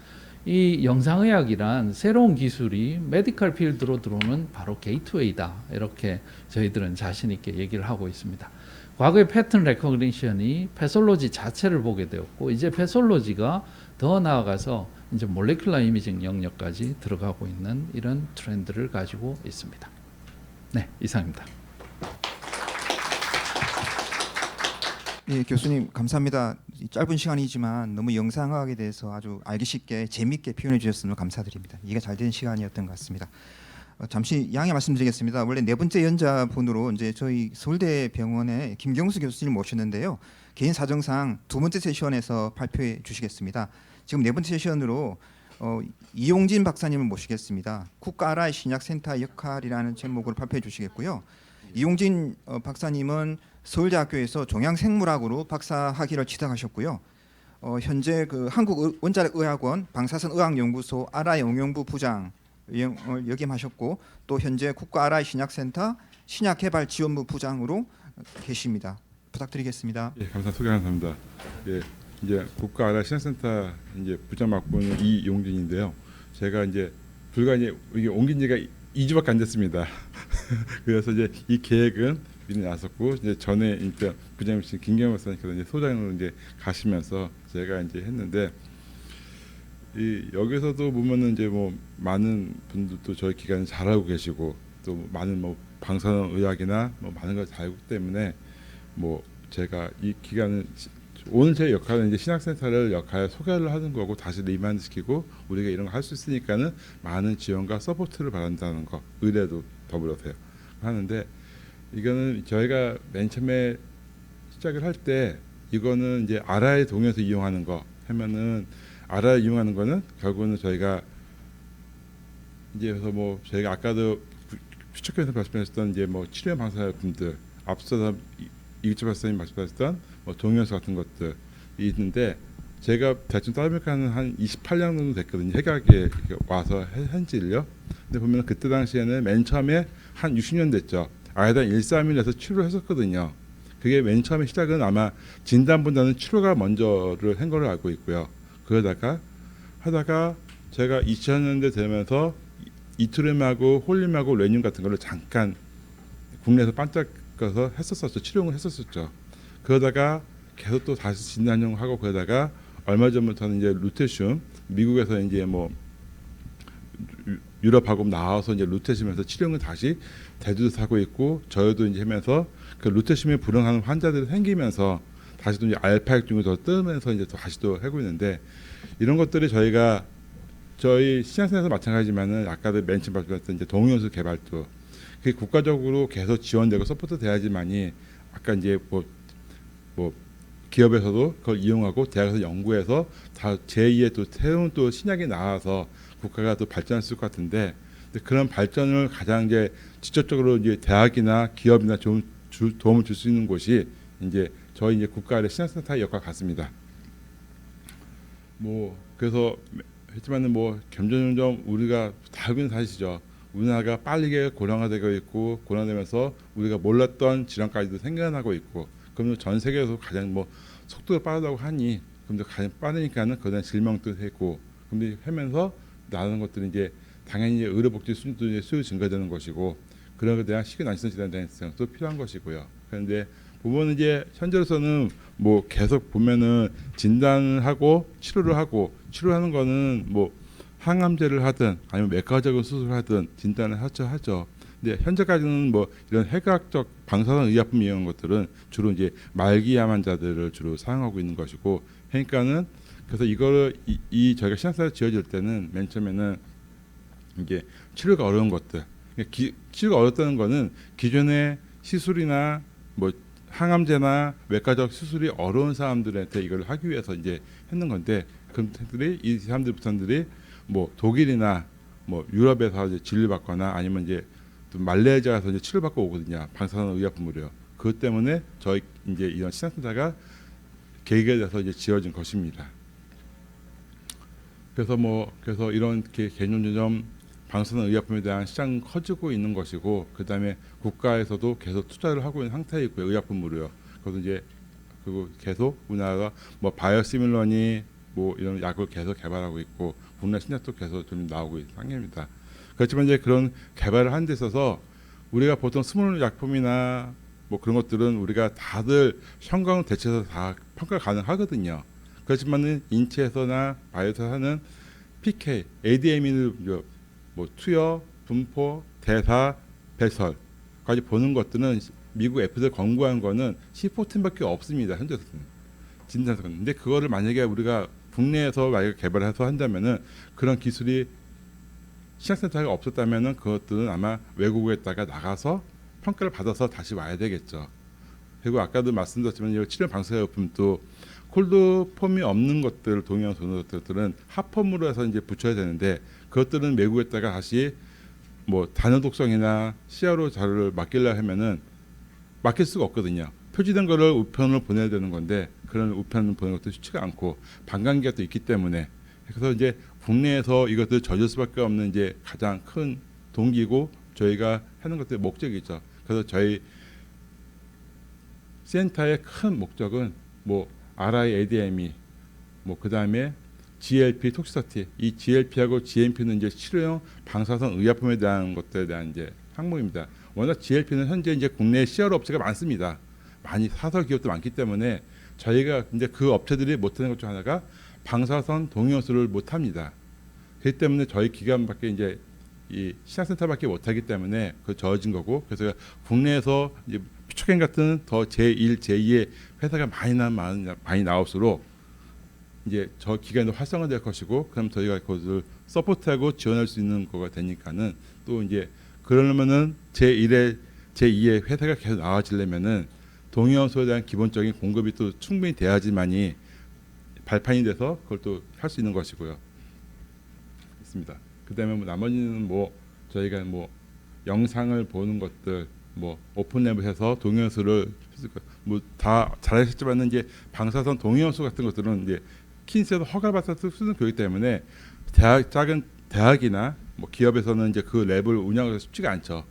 이 영상의학이란 새로운 기술이 메디컬 필드로 들어오는 바로 게이트웨이다, 이렇게 저희들은 자신 있게 얘기를 하고 있습니다. 과거에 패턴 레코그니션이 패솔로지 자체를 보게 되었고, 이제 패솔로지가 더 나아가서 이제 몰레큘러 이미징 영역까지 들어가고 있는 이런 트렌드를 가지고 있습니다. 네, 이상입니다. 예, 교수님 감사합니다. 짧은 시간이지만 너무 영상학에 대해서 아주 알기 쉽게 재미있게 표현해 주셨으면 감사드립니다. 이게 잘 된 시간이었던 것 같습니다. 잠시 양해 말씀드리겠습니다. 원래 네 번째 연자분으로 이제 저희 서울대병원의 김경수 교수님 모셨는데요. 개인 사정상 두 번째 세션에서 발표해 주시겠습니다. 지금 네 번째 세션으로 이용진 박사님을 모시겠습니다. 국가 알아의 신약센터 역할이라는 제목으로 발표해 주시겠고요. 이용진 박사님은 서울대학교에서 종양생물학으로 박사학위를 취득하셨고요. 현재 그 한국원자력의학원 방사선의학연구소 아라의 응용부 부장을 역임하셨고, 또 현재 국가 아라의 신약센터 신약개발지원부 부장으로 계십니다. 부탁드리겠습니다. 예, 감사합니다. 예, 이제 국가 아라의 신약센터 이제 부장 맡고는 이용진인데요. 제가 이제 불과 이제 이게 옮긴 지가 2주밖에 안 됐습니다. 그래서 이제 이 계획은 미리 나섰고, 이제 전에 이제 부장님이신 김경호 박사님께서 이제 소장으로 이제 가시면서 제가 이제 했는데, 이 여기서도 보면은 이제 뭐 많은 분들도 저희 기관을 잘 알고 계시고, 또 많은 뭐 방사선 의학이나 뭐 많은 걸 잘 알고 때문에 뭐 제가 이 기관을 오늘 제 역할은 이제 신학센터를 역할 소개를 하는 거고, 다시 리마인드시키고 우리가 이런 거 할 수 있으니까는 많은 지원과 서포트를 바란다는 거, 의뢰도 더불어서요 하는데, 이거는 저희가 맨 처음에 시작을 할 때 이거는 이제 아라의 동에서 이용하는 거 하면은, 아라 이용하는 거는 결국은 저희가 이제 그래서 뭐 저희가 아까도 퓨처에서 말씀하셨던 이제 뭐 치료 방사분들, 앞서서 이기철 박사님 말씀하셨던 뭐 동영상 같은 것들, 있는데 제가 대충 따져보니까 한 28년 정도 됐거든요. 해각에 와서 현지를요. 근데 보면 그때 당시에는 맨 처음에 한 60년 됐죠. 아이단 131에서 치료를 했었거든요. 그게 맨 처음에 시작은 아마 진단보다는 치료가 먼저를 한 걸로 알고 있고요. 그러다가 하다가 제가 2000년대 되면서 이투림하고 홀림하고 레늄 같은 거를 잠깐 국내에서 반짝여서 했었었죠. 치료를 했었었죠. 그러다가 계속 또 다시 진단용하고 그러다가 얼마 전부터는 이제 루테슘 미국에서 이제 뭐 유럽하고 나와서 이제 루테슘에서 치료를 다시 대두하고 있고 저희도 이제 하면서 그 루테슘에 불응하는 환자들이 생기면서 다시 또 이제 알파-액중이 더 뜨면서 이제 또 다시 또 하고 있는데 이런 것들이 저희 신약센에서 마찬가지지만은 아까도 맨 처음 말씀드렸던 이제 동위원수 개발도 그게 국가적으로 계속 지원되고 서포트 돼야지만이 아까 이제 뭐 기업에서도 그걸 이용하고 대학에서 연구해서 다 제2의 또 새로운 또 신약이 나와서 국가가 또 발전할 수 있을 것 같은데 그런 발전을 가장 이제 직접적으로 이제 대학이나 기업이나 좀 도움을 줄 수 있는 곳이 이제 저희 이제 국가의 신약센터의 역할 같습니다. 뭐 그래서 했지만은 뭐 점점점 우리가 다 알고 있는 사실이죠. 우리나라가 빠르게 고령화되고 있고 고령화되면서 우리가 몰랐던 질환까지도 생겨나고 있고 그럼 전 세계에서 가장 뭐 속도가 빠르다고 하니 그럼 가장 빠르니까는 그다음 질병도 했고 근데 하면서 나오는 것들은 이제 당연히 이제 의료복지 수준도 이제 수요 증가되는 것이고 그런 것에 대한 시기 난시성 질환에 대한 또 필요한 것이고요. 그런데 보면은 이제 현재로서는 뭐 계속 보면은 진단을 하고 치료를 하고 치료하는 거는 뭐 항암제를 하든 아니면 외과적인 수술을 하든 진단을 하죠. 근데 현재까지는 뭐 이런 해과학적 방사선 의약품 이런 것들은 주로 이제 말기암 환자들을 주로 사용하고 있는 것이고 그러니까는 그래서 이거를 저희가 신약사를 지어질 때는 맨 처음에는 이게 치료가 어려운 것들 치료가 어렵다는 거는 기존의 시술이나 뭐 항암제나 외과적 수술이 어려운 사람들한테 이걸 하기 위해서 이제 했는 건데 그들이 이 사람들이 뭐 독일이나 뭐 유럽에서 이제 진료받거나 아니면 이제 또 말레이시아에서 이제 치료받고 오거든요. 방사선 의약품으로요. 그것 때문에 저희 이제 이런 신약센터가 계획에 돼서 이제 지어진 것입니다. 그래서 이런 개념 방사선 의약품에 대한 시장은 커지고 있는 것이고 그다음에 국가에서도 계속 투자를 하고 있는 상태이고요. 의약품으로요. 그래서 이제 그리고 계속 우리나라가 뭐 바이오시밀러니 뭐 이런 약을 계속 개발하고 있고 국내 신약도 계속 좀 나오고 있는 상태입니다. 그렇지만 이제 그런 개발을 하는 데 있어서 우리가 보통 스몰 약품이나 뭐 그런 것들은 우리가 다들 형광 대체해서 다 평가 가능하거든요. 그렇지만은 인체에서나 바이오에서 하는 PK, ADM을 뭐 투여, 분포, 대사, 배설까지 보는 것들은 미국 FDA 권고한 거는 C14밖에 없습니다. 현재로서는 진단서. 근데 그거를 만약에 우리가 국내에서 만약에 개발해서 한다면은 그런 기술이 신약센터가 없었다면은 그것들은 아마 외국에다가 나가서 평가를 받아서 다시 와야 되겠죠. 그리고 아까도 말씀드렸지만 치료 방사제품도 콜드폼이 없는 것들 동양 도너들은 핫폼으로 해서 이제 붙여야 되는데 그것들은 외국에다가 다시 뭐 단어 독성이나 CRO 자료를 맡기려 하면은 맡길 수가 없거든요. 표지된 거를 우편으로 보내야 되는 건데 그런 우편을 보내는 것도 쉽지가 않고 반감기가 또 있기 때문에 그래서 이제 국내에서 이것들 젖을 수밖에 없는 이제 가장 큰 동기고 저희가 하는 것들의 목적이죠. 그래서 저희 센터의 큰 목적은 뭐 RIADME 뭐 그다음에 GLP 톡시서티 이 GLP하고 GMP는 이제 치료용 방사선 의약품에 대한 것들에 대한 이제 항목입니다. 워낙 GLP는 현재 이제 국내 CRO 업체가 많습니다. 많이 사설 기업도 많기 때문에 저희가 이제 그 업체들이 못하는 것 중 하나가 방사선 동위원수를 못합니다. 그렇기 때문에 저희 기관밖에 이제 이 신약센터밖에 못하기 때문에 그 저어진 거고 그래서 국내에서 이제 피초겐 같은 더 제1, 제2의 회사가 많이 나올수록 이제 저 기관도 활성화될 것이고 그럼 저희가 그것을 서포트하고 지원할 수 있는 거가 되니까는 또 이제 그러려면은 제1의 제2의 회사가 계속 나와지려면은 동위원소에 대한 기본적인 공급이 또 충분히 돼야지만이 발판이 돼서 그걸 또 할 수 있는 것이고요. 있습니다. 그다음에 뭐 나머지는 뭐 저희가 뭐 영상을 보는 것들 뭐 오픈랩을 해서 동위원소를 뭐다 잘하셨지만 이제 방사선 동위원소 같은 것들은 이제 킨스에서 허가 받아서 쓰는 거기 때문에 작은 대학이나 뭐 기업에서는 이제 그 랩을 운영하기가 쉽지가 않죠.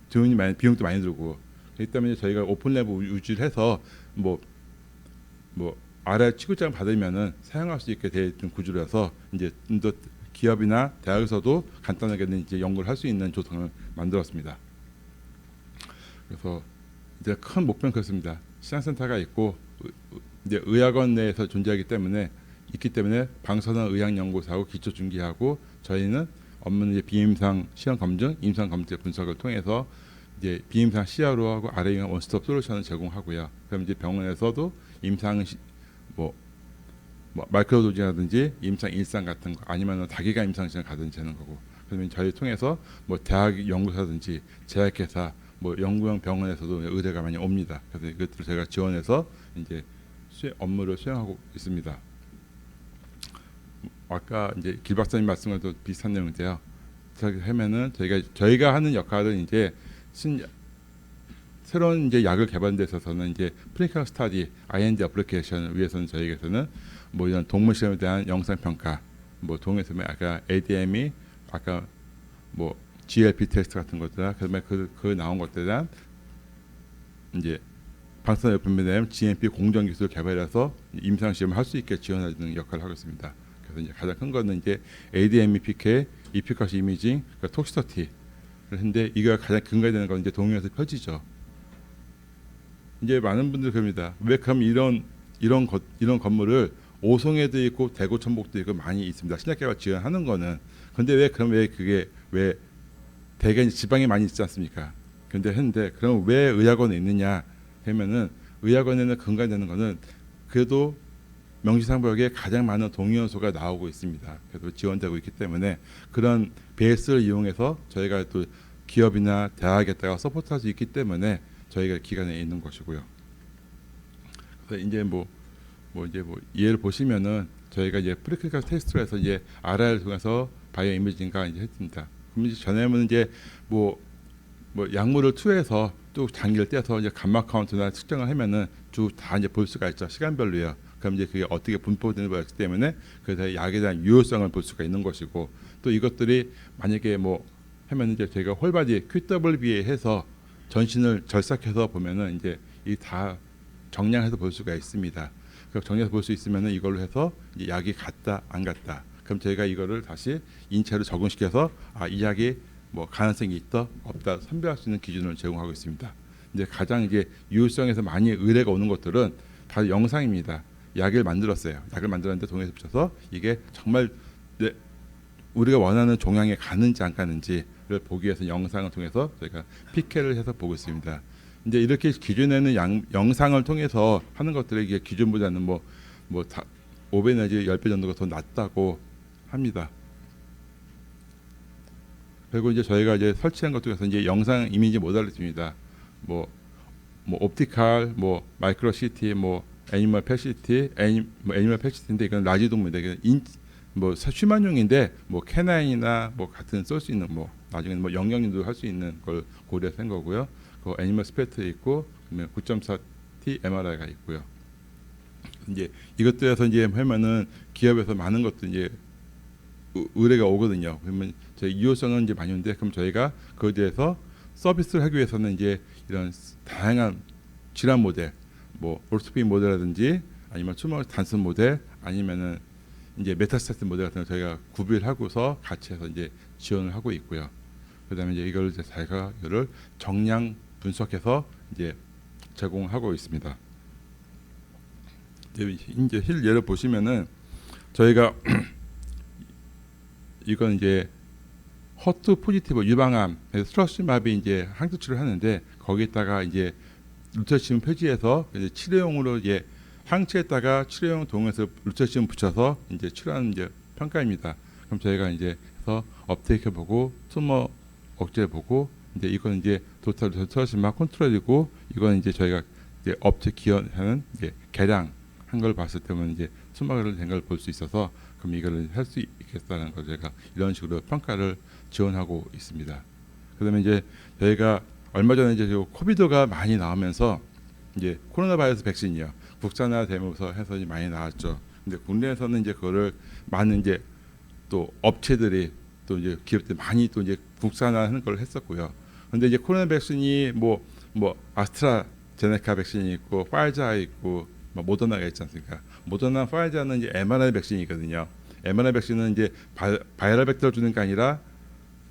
비용도 많이 들고. 그렇기 때문에 저희가 오픈 랩을 유지를 해서 뭐 아래 취급장을 받으면은 사용할 수 있게 된 구조라서 이제 좀 더 기업이나 대학에서도 간단하게는 이제 연구를 할 수 있는 조성을 만들었습니다. 그래서 이제 큰 목표는 그렇습니다. 시장센터가 있고 이제 의학원 내에서 존재하기 때문에 방사선 의학연구소하고 기초중기하고 저희는 업무는 이제 비임상 시험 검증, 임상 검증 분석을 통해서 이제 비임상 CRO하고 RA랑 원스톱 솔루션을 제공하고요. 그럼 이제 병원에서도 임상 뭐 마이크로도징이라든지 임상 일상 같은 거 아니면 다기가 임상 시험 가든지 하는 거고. 그러면 저희 통해서 뭐 대학 연구사든지 제약회사 뭐 연구용 병원에서도 의뢰가 많이 옵니다. 그래서 이것들을 제가 지원해서 이제 업무를 수행하고 있습니다. 아까 이제 길 박사님 말씀과도 비슷한 내용인데요. 저기 하면은 저희가 하는 역할은 이제 새로운 이제 약을 개발하는 데 있어서는 이제 클리니컬 스터디, IND 어플리케이션을 위해서는 저희에게서는 뭐 이런 동물 실험에 대한 영상 평가, 뭐 동에서 아까 ADM이 아까 뭐 GLP 테스트 같은 것들, 그다음에 그 나온 것들에 대한 이제 방사선 분비에 대한 GMP 공정 기술 개발해서 임상 시험을 할 수 있게 지원하는 역할을 하고 있습니다. 그래서 이제 가장 큰 거는 이제 ADME PK, 이피커시 이미징, 그러니까 톡시서티를 했는데 이거 가장 근거가 되는 건 이제 동영에서 펴지죠. 이제 많은 분들이 그럽니다. 왜 그럼 이런 건물을 오송에도 있고 대구 천복도 있고 많이 있습니다. 신약개발 지원하는 거는. 근데 왜 그게 대개 지방에 많이 있지 않습니까? 근데 했는데 그럼 왜 의학원에 있느냐 하면은 의학원에는 근거가 되는 거는 그래도 명시상부역에 가장 많은 동위원소가 나오고 있습니다. 그래도 지원되고 있기 때문에 그런 베이스를 이용해서 저희가 또 기업이나 대학에다가 서포트할 수 있기 때문에 저희가 기관에 있는 것이고요. 그래서 이제 예를 보시면은 저희가 이제 프리클리니컬 테스트로 해서 이제 RR을 통해서 바이오 이미징과 이제 했습니다. 그럼 이제 전에는 이제 뭐 약물을 투여해서 또 장기를 떼서 이제 감마 카운트나 측정을 하면은 쭉 다 이제 볼 수가 있죠. 시간별로요. 그럼 이제 그게 어떻게 분포되는 거였기 때문에 그래서 약에 대한 유효성을 볼 수가 있는 것이고 또 이것들이 만약에 뭐 하면 이제 저희가 홀바디 QWB에 해서 전신을 절삭해서 보면은 이제 이 다 정량해서 볼 수가 있습니다. 그래서 정량해서 볼 수 있으면은 이걸로 해서 이제 약이 갔다 안 갔다. 그럼 저희가 이거를 다시 인체로 적응시켜서 이 약이 뭐 가능성이 있다 없다 선별할 수 있는 기준을 제공하고 있습니다. 이제 가장 이제 유효성에서 많이 의뢰가 오는 것들은 다 영상입니다. 약을 만들었어요. 약을 만들었는데 동에서 붙여서 이게 정말 우리가 원하는 종양에 가는지 안 가는지를 보기 위해서 영상을 통해서 저희가 PK를 해서 보고 있습니다. 이제 이렇게 기존에는 영상을 통해서 하는 것들이 이게 기존보다는 뭐 5배 내지 10배 정도가 더 낫다고 합니다. 그리고 이제 저희가 이제 설치한 것 중에서 이제 영상 이미지 모달리티입니다. 뭐 옵티칼, 뭐 마이크로 CT, 뭐 애니멀 펫시티, 애니멀 펫시티인데 이건 라지 동물인데 뭐 휴만용인데 뭐 캐나인이나 뭐 같은 쏠 수 있는 뭐 나중에는 뭐 영양인도 할 수 있는 걸 고려해서 한 거고요. 그 애니멀 스펙트 있고 9.4T MRI가 있고요. 이제 이것들에서 이제 하면은 기업에서 많은 것도 이제 의뢰가 오거든요. 그러면 저희 유효성은 이제 많이 오는데 그럼 저희가 그에 대해서 서비스를 하기 위해서는 이제 이런 다양한 질환 모델, 뭐 오르토픽 모델이라든지 아니면 튜머 단순 모델 아니면은 이제 메타스타틱 모델 같은 거 저희가 구비를 하고서 같이 해서 이제 지원을 하고 있고요. 그다음에 이제 이걸 이제 저희가 이거를 정량 분석해서 이제 제공하고 있습니다. 이제 예를 보시면은 저희가 이건 이제 허투 포지티브 유방암, 스트럭시마비 이제 항체 치료를 하는데 거기에다가 이제 루테시움 표지해서 이제 치료용으로 이제 항체에다가 치료용 동에서 루테시움 붙여서 이제 치료하는 이제 평가입니다. 그럼 저희가 이제 해서 업테이크 보고 튜머 억제 보고 이제 이건 이제 도탈시마 컨트롤이고 이건 이제 저희가 이제 업체 기여하는 이제 개량 한 걸 봤을 때는 이제 튜머를 된 걸 볼 수 있어서 그럼 이거를 할 수 있겠다는 걸 제가 이런 식으로 평가를 지원하고 있습니다. 그다음에 이제 저희가 얼마 전에 이제 코비드가 많이 나오면서 이제 코로나 바이러스 백신이요. 국산화되면서 해서 이제 많이 나왔죠. 근데 국내에서는 이제 그거를 많은 이제 또 업체들이 또 이제 기업들 많이 또 이제 국산화하는 걸 했었고요. 근데 이제 코로나 백신이 뭐 아스트라제네카 백신이 있고 파이자 있고 뭐 모더나가 있지 않습니까? 모더나 파이자는 이제 mRNA 백신이거든요. mRNA 백신은 이제 바이럴 벡터를 주는 게 아니라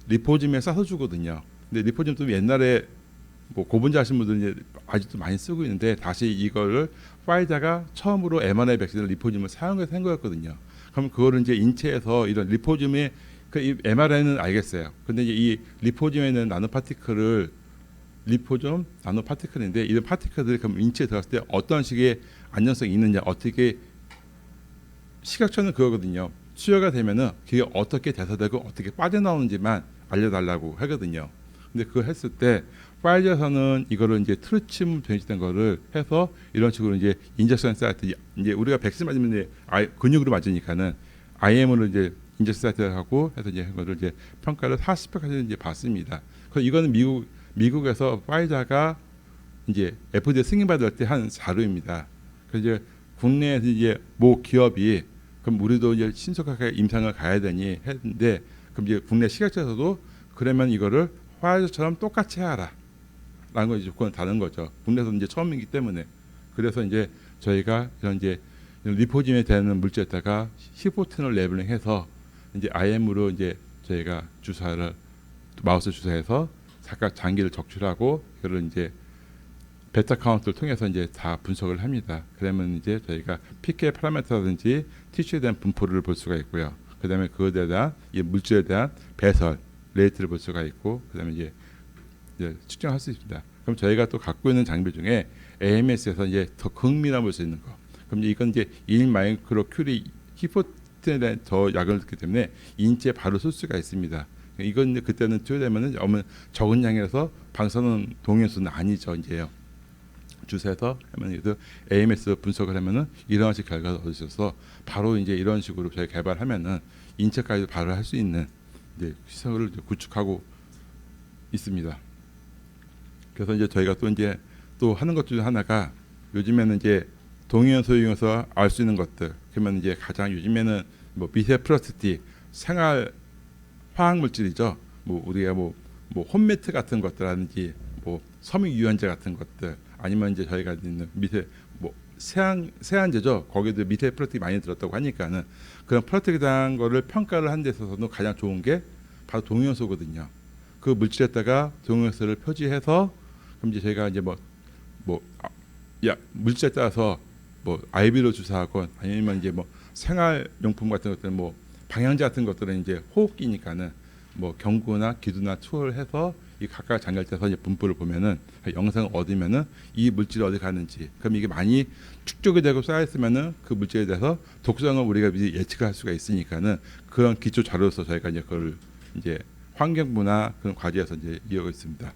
리포즘에 싸서 주거든요. 근데 리포즘도 옛날에 뭐 고분자 하신 분들은 이제 아직도 많이 쓰고 있는데 다시 이거를 파이자가 처음으로 mRNA 백신을 리포즘을 사용해서 한 거였거든요. 그럼 그거를 이제 인체에서 이런 리포즘의 이 mRNA는 알겠어요. 근데 이제 이 리포즘에는 나노파티클을 리포즘 나노파티클인데 이런 파티클들이 그럼 인체에 들어갔을 때 어떤 식의 안전성이 있느냐 어떻게 시각처는 그거거든요. 수혈가 되면은 그게 어떻게 대사되고 어떻게 빠져나오는지만 알려달라고 하거든요. 근데 그걸 했을 때 파이저에서는 이거를 이제 트리튬 변이된 거를 해서 이런 식으로 이제 인젝션 사이트 이제 우리가 백신 맞으면 이제 근육으로 맞으니까는 IM으로 이제 인젝션 사이트하고 해서 이제 그거를 이제 평가를 40회까지 이제 받습니다. 그래서 이거는 미국에서 파이자가 이제 FDA 승인받을 때 한 자료입니다. 그래서 이제 국내에서 이제 모 기업이 그럼 우리도 이제 신속하게 임상을 가야 되니 했는데 그럼 이제 국내 식약처에서도 그러면 이거를 화이자처럼 똑같이 해라. 라는 건 이제 그건 다른 거죠. 국내에서 이제 처음이기 때문에. 그래서 이제 저희가 이런 이제 리포짐에 되는 물질에다가 히포텐을 레벨링해서 이제 IM으로 이제 저희가 주사를 마우스 주사해서 각각 장기를 적출하고 그걸 이제 베타 카운트를 통해서 이제 다 분석을 합니다. 그러면 이제 저희가 PK 파라미터라든지 티슈에 대한 분포를 볼 수가 있고요. 그다음에 그것에 대한 이 물질에 대한 배설 레이트를 볼 수가 있고 그다음에 이제 측정할 수 있습니다. 그럼 저희가 또 갖고 있는 장비 중에 AMS에서 이제 더 극미나 볼 수 있는 거. 그럼 이건 이제 1 마이크로 큐리 히포텐에 대한 더 약을 넣기 때문에 인체에 바로 쓸 수가 있습니다. 이건 이제 그때는 투여되면은 적은 양이라서 방사능 동위원수는 아니죠 이제요. 주사해서 하면 그래서 AMS 분석을 하면은 이런 식 결과를 얻으셔서 바로 이제 이런 식으로 저희 개발하면은 인체까지도 바로 할 수 있는 이제 시설을 이제 구축하고 있습니다. 그래서 이제 저희가 또 이제 또 하는 것 중에 하나가 요즘에는 이제 동위원소 이용해서 알 수 있는 것들. 그러면 이제 가장 요즘에는 뭐 미세 플라스틱 생활 화학 물질이죠. 뭐 우리가 뭐 홈매트 같은 것들라든지 뭐 섬유 유연제 같은 것들 아니면 이제 저희가 있는 미세 뭐 세안제죠. 거기도 미세 플라스틱이 많이 들었다고 하니까는 그런 플라스틱에 대한 거를 평가를 하는 데 있어서는 가장 좋은 게 바로 동위원소거든요. 그 물질에다가 동위원소를 표시해서 그럼 이제 저희가 이제 물질에 따라서 뭐 IV로 주사하건 아니면 이제 뭐 생활용품 같은 것들은 뭐 방향제 같은 것들은 이제 호흡기니까는 뭐 경구나 기두나 투어를 해서 이 각각 장결돼서 이제 분포를 보면은 영상을 얻으면은 이 물질이 어디 가는지 그럼 이게 많이 축적이 되고 쌓여 있으면은 그 물질에 대해서 독성을 우리가 미리 예측을 할 수가 있으니까는 그런 기초 자료로서 저희가 이제 그걸 이제 환경부나 그런 과제에서 이제 이어가고 있습니다.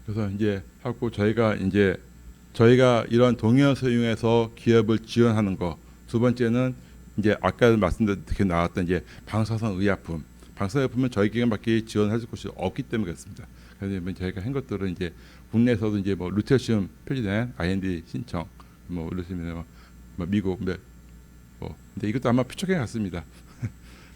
그래서 이제 하고 저희가 이런 동위원소 이용해서 기업을 지원하는 거. 두 번째는 이제 아까 말씀드린 나왔던 이제 방사선 의약품. 방사선 의약품은 저희 기관밖에 지원할 곳이 없기 때문에 그렇습니다. 그래서 저희가 한 것들은 이제 국내에서도 이제 뭐 루테시움 표시된 IND 신청, 뭐 이렇습니다. 뭐 미국, 근데 이것도 아마 표적에 같습니다.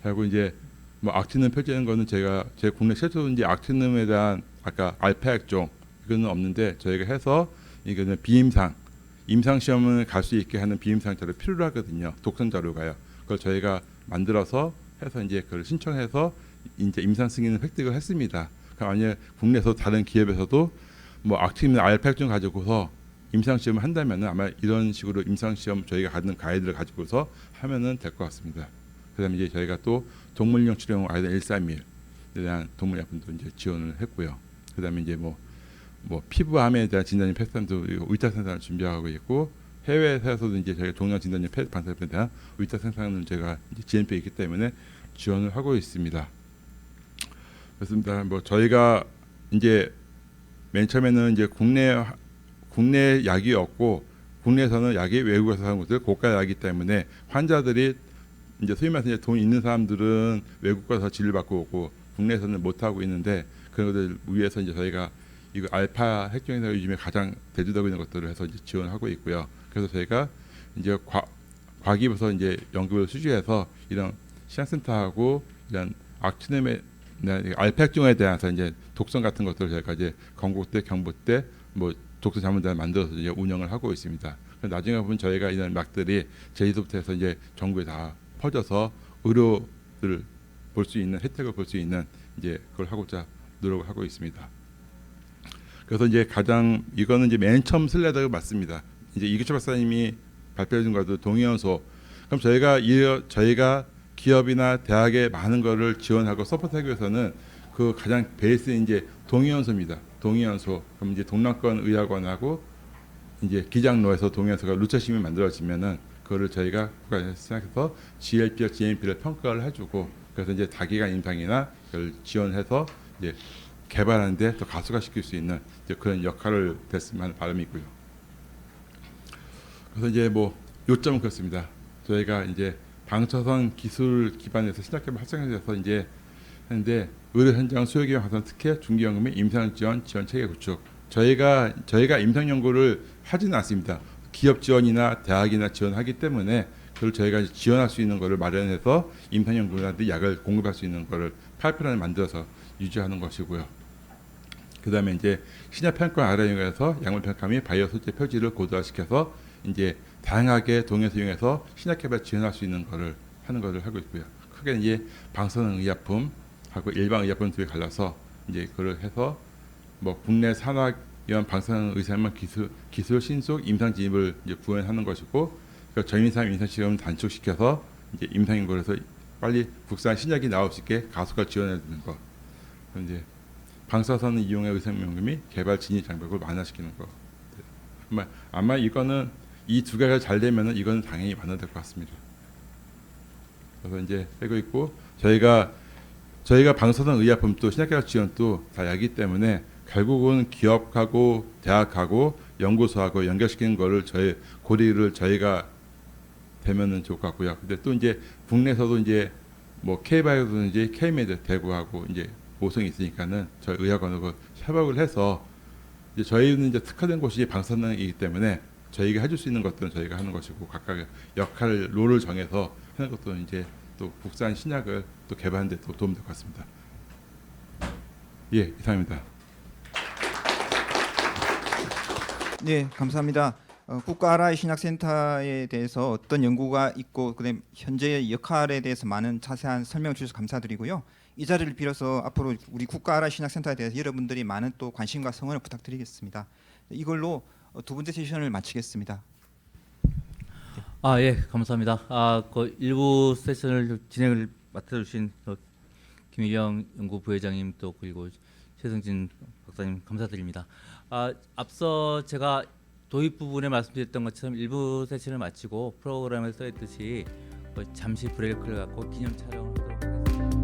그리고 이제 뭐 악티눔 표시하는 거는 제 국내 최초 이제 악티눔에 대한 아까 알파 액종 이거는 없는데 저희가 해서 이거는 비임상 시험을 갈 수 있게 하는 비임상 자료 필요로 하거든요. 독성 자료가요. 그걸 저희가 만들어서 해서 이제 그걸 신청해서 이제 임상 승인을 획득을 했습니다. 그럼 만약 국내에서 다른 기업에서도 뭐 악티눔 알파 액종 가지고서 임상 시험을 한다면은 아마 이런 식으로 임상 시험 저희가 갖는 가이드를 가지고서 하면은 될 것 같습니다. 그다음에 이제 저희가 또 동물용 치료용 아이들 131에 대한 동물약품도 이제 지원을 했고요. 그다음에 이제 뭐 피부암에 대한 진단용 패스탄도 의탁 생산을 준비하고 있고 해외에서도 이제 저희가 동양 진단용 반사에 대한 의탁 생산은 제가 이제 GMP에 있기 때문에 지원을 하고 있습니다. 그렇습니다. 뭐 저희가 이제 맨 처음에는 이제 국내 약이 없고 국내에서는 약이 외국에서 사는 것들 고가 약이기 때문에 환자들이 이제 소위 말해서 이제 돈 있는 사람들은 외국 가서 진료 받고 오고 국내에서는 못 하고 있는데 그런 것들 위해서 이제 저희가 이거 알파 핵종에서 요즘에 가장 대두되고 있는 것들을 해서 이제 지원하고 있고요. 그래서 저희가 이제 과기부서 이제 연구를 수주해서 이런 신약센터하고 이런 악취냄의 알파 핵종에 대해서 이제 독성 같은 것들을 저희가 이제 건국대, 경북대 뭐 독성 자문단을 만들어서 이제 운영을 하고 있습니다. 나중에 보면 저희가 이런 약들이 제주도부터 해서 이제 전국에 다 퍼져서 의료를 볼 수 있는 혜택을 볼 수 있는 이제 그걸 하고자 노력을 하고 있습니다. 그래서 이제 가장 이거는 이제 맨 처음 슬라이드가 맞습니다. 이제 이규철 박사님이 발표해 준 것도 동의연소. 그럼 저희가 기업이나 대학에 많은 거를 지원하고 서포트하기 위해서는 그 가장 베이스는 이제 동의연소입니다. 동의연소. 그럼 이제 동남권 의학원하고 이제 기장로에서 동의연소가 루처심이 만들어지면은 그거를 저희가 국가에서 생각해서 GLP와 GMP를 평가를 해주고 그래서 이제 다기관 임상이나 그걸 지원해서 이제 개발하는데 더 가속화시킬 수 있는 이제 그런 역할을 됐으면 하는 바람이고요. 그래서 이제 뭐 요점은 그렇습니다. 저희가 이제 방사선 기술 기반에서 신약개발 활성화돼서 이제 하는데 의료 현장 수요기관 확산, 특혜 중기연금의 임상 지원 체계 구축. 저희가 임상 연구를 하지는 않습니다. 기업 지원이나 대학이나 지원하기 때문에 그걸 저희가 지원할 수 있는 것을 마련해서 임상 연구라든지 약을 공급할 수 있는 것을 파이프라인을 만들어서 유지하는 것이고요. 그다음에 이제 신약 평가 아래에서 약물 평가 및 바이오 소재 표지를 고도화시켜서 이제 다양하게 동에서 이용해서 신약 개발 지원할 수 있는 것을 하는 것을 하고 있고요. 크게 이제 방사능 의약품하고 일반 의약품 두 개 갈라서 이제 그걸 해서 뭐 국내 산학위원 방사능 의사만 기술 신속 임상 진입을 이제 구현하는 것이고, 그 저임상 임상 시험을 단축시켜서 이제 임상 연구에서 빨리 국산 신약이 나올 수 있게 가속화 지원해 주는 것. 이제 방사선 이용의 의사명령 및 개발 진입 장벽을 완화시키는 것. 아마 이거는 이 두 개가 잘 되면은 이거는 당연히 완화될 것 같습니다. 그래서 이제 하고 있고 저희가 방사선 의약품도 신약개발 지원도 다 하기 때문에 결국은 기업하고 대학하고 연구소하고 연결시키는 거를 저희 고리를 저희가 되면은 좋을 것 같고요. 근데 또 이제 국내에서도 이제 뭐 K바이오든지 K메드 대구하고 이제 모성이 있으니까는 저희 의학원하고 협업을 해서 이제 저희는 이제 특화된 곳이 방사능이기 때문에 저희가 해줄 수 있는 것들은 저희가 하는 것이고 각각의 역할 롤을 정해서 하는 것도 이제 또 국산 신약을 또 개발하는 데 또 도움 될 것 같습니다. 예, 이상입니다. 네, 감사합니다. 국가아라이 신약센터에 대해서 어떤 연구가 있고 그다음 현재의 역할에 대해서 많은 자세한 설명을 주셔서 감사드리고요. 이 자리를 빌어서 앞으로 우리 국가아라이 신약센터에 대해서 여러분들이 많은 또 관심과 성원을 부탁드리겠습니다. 이걸로 두 번째 세션을 마치겠습니다. 예, 감사합니다. 그 일부 세션을 진행을 맡아주신 김희영 연구부회장님 또 그리고 최승진 박사님 감사드립니다. 앞서 제가 도입 부분에 말씀드렸던 것처럼 일부 세션을 마치고 프로그램에 써있듯이 잠시 브레이크를 갖고 기념 촬영을 하도록 하겠습니다.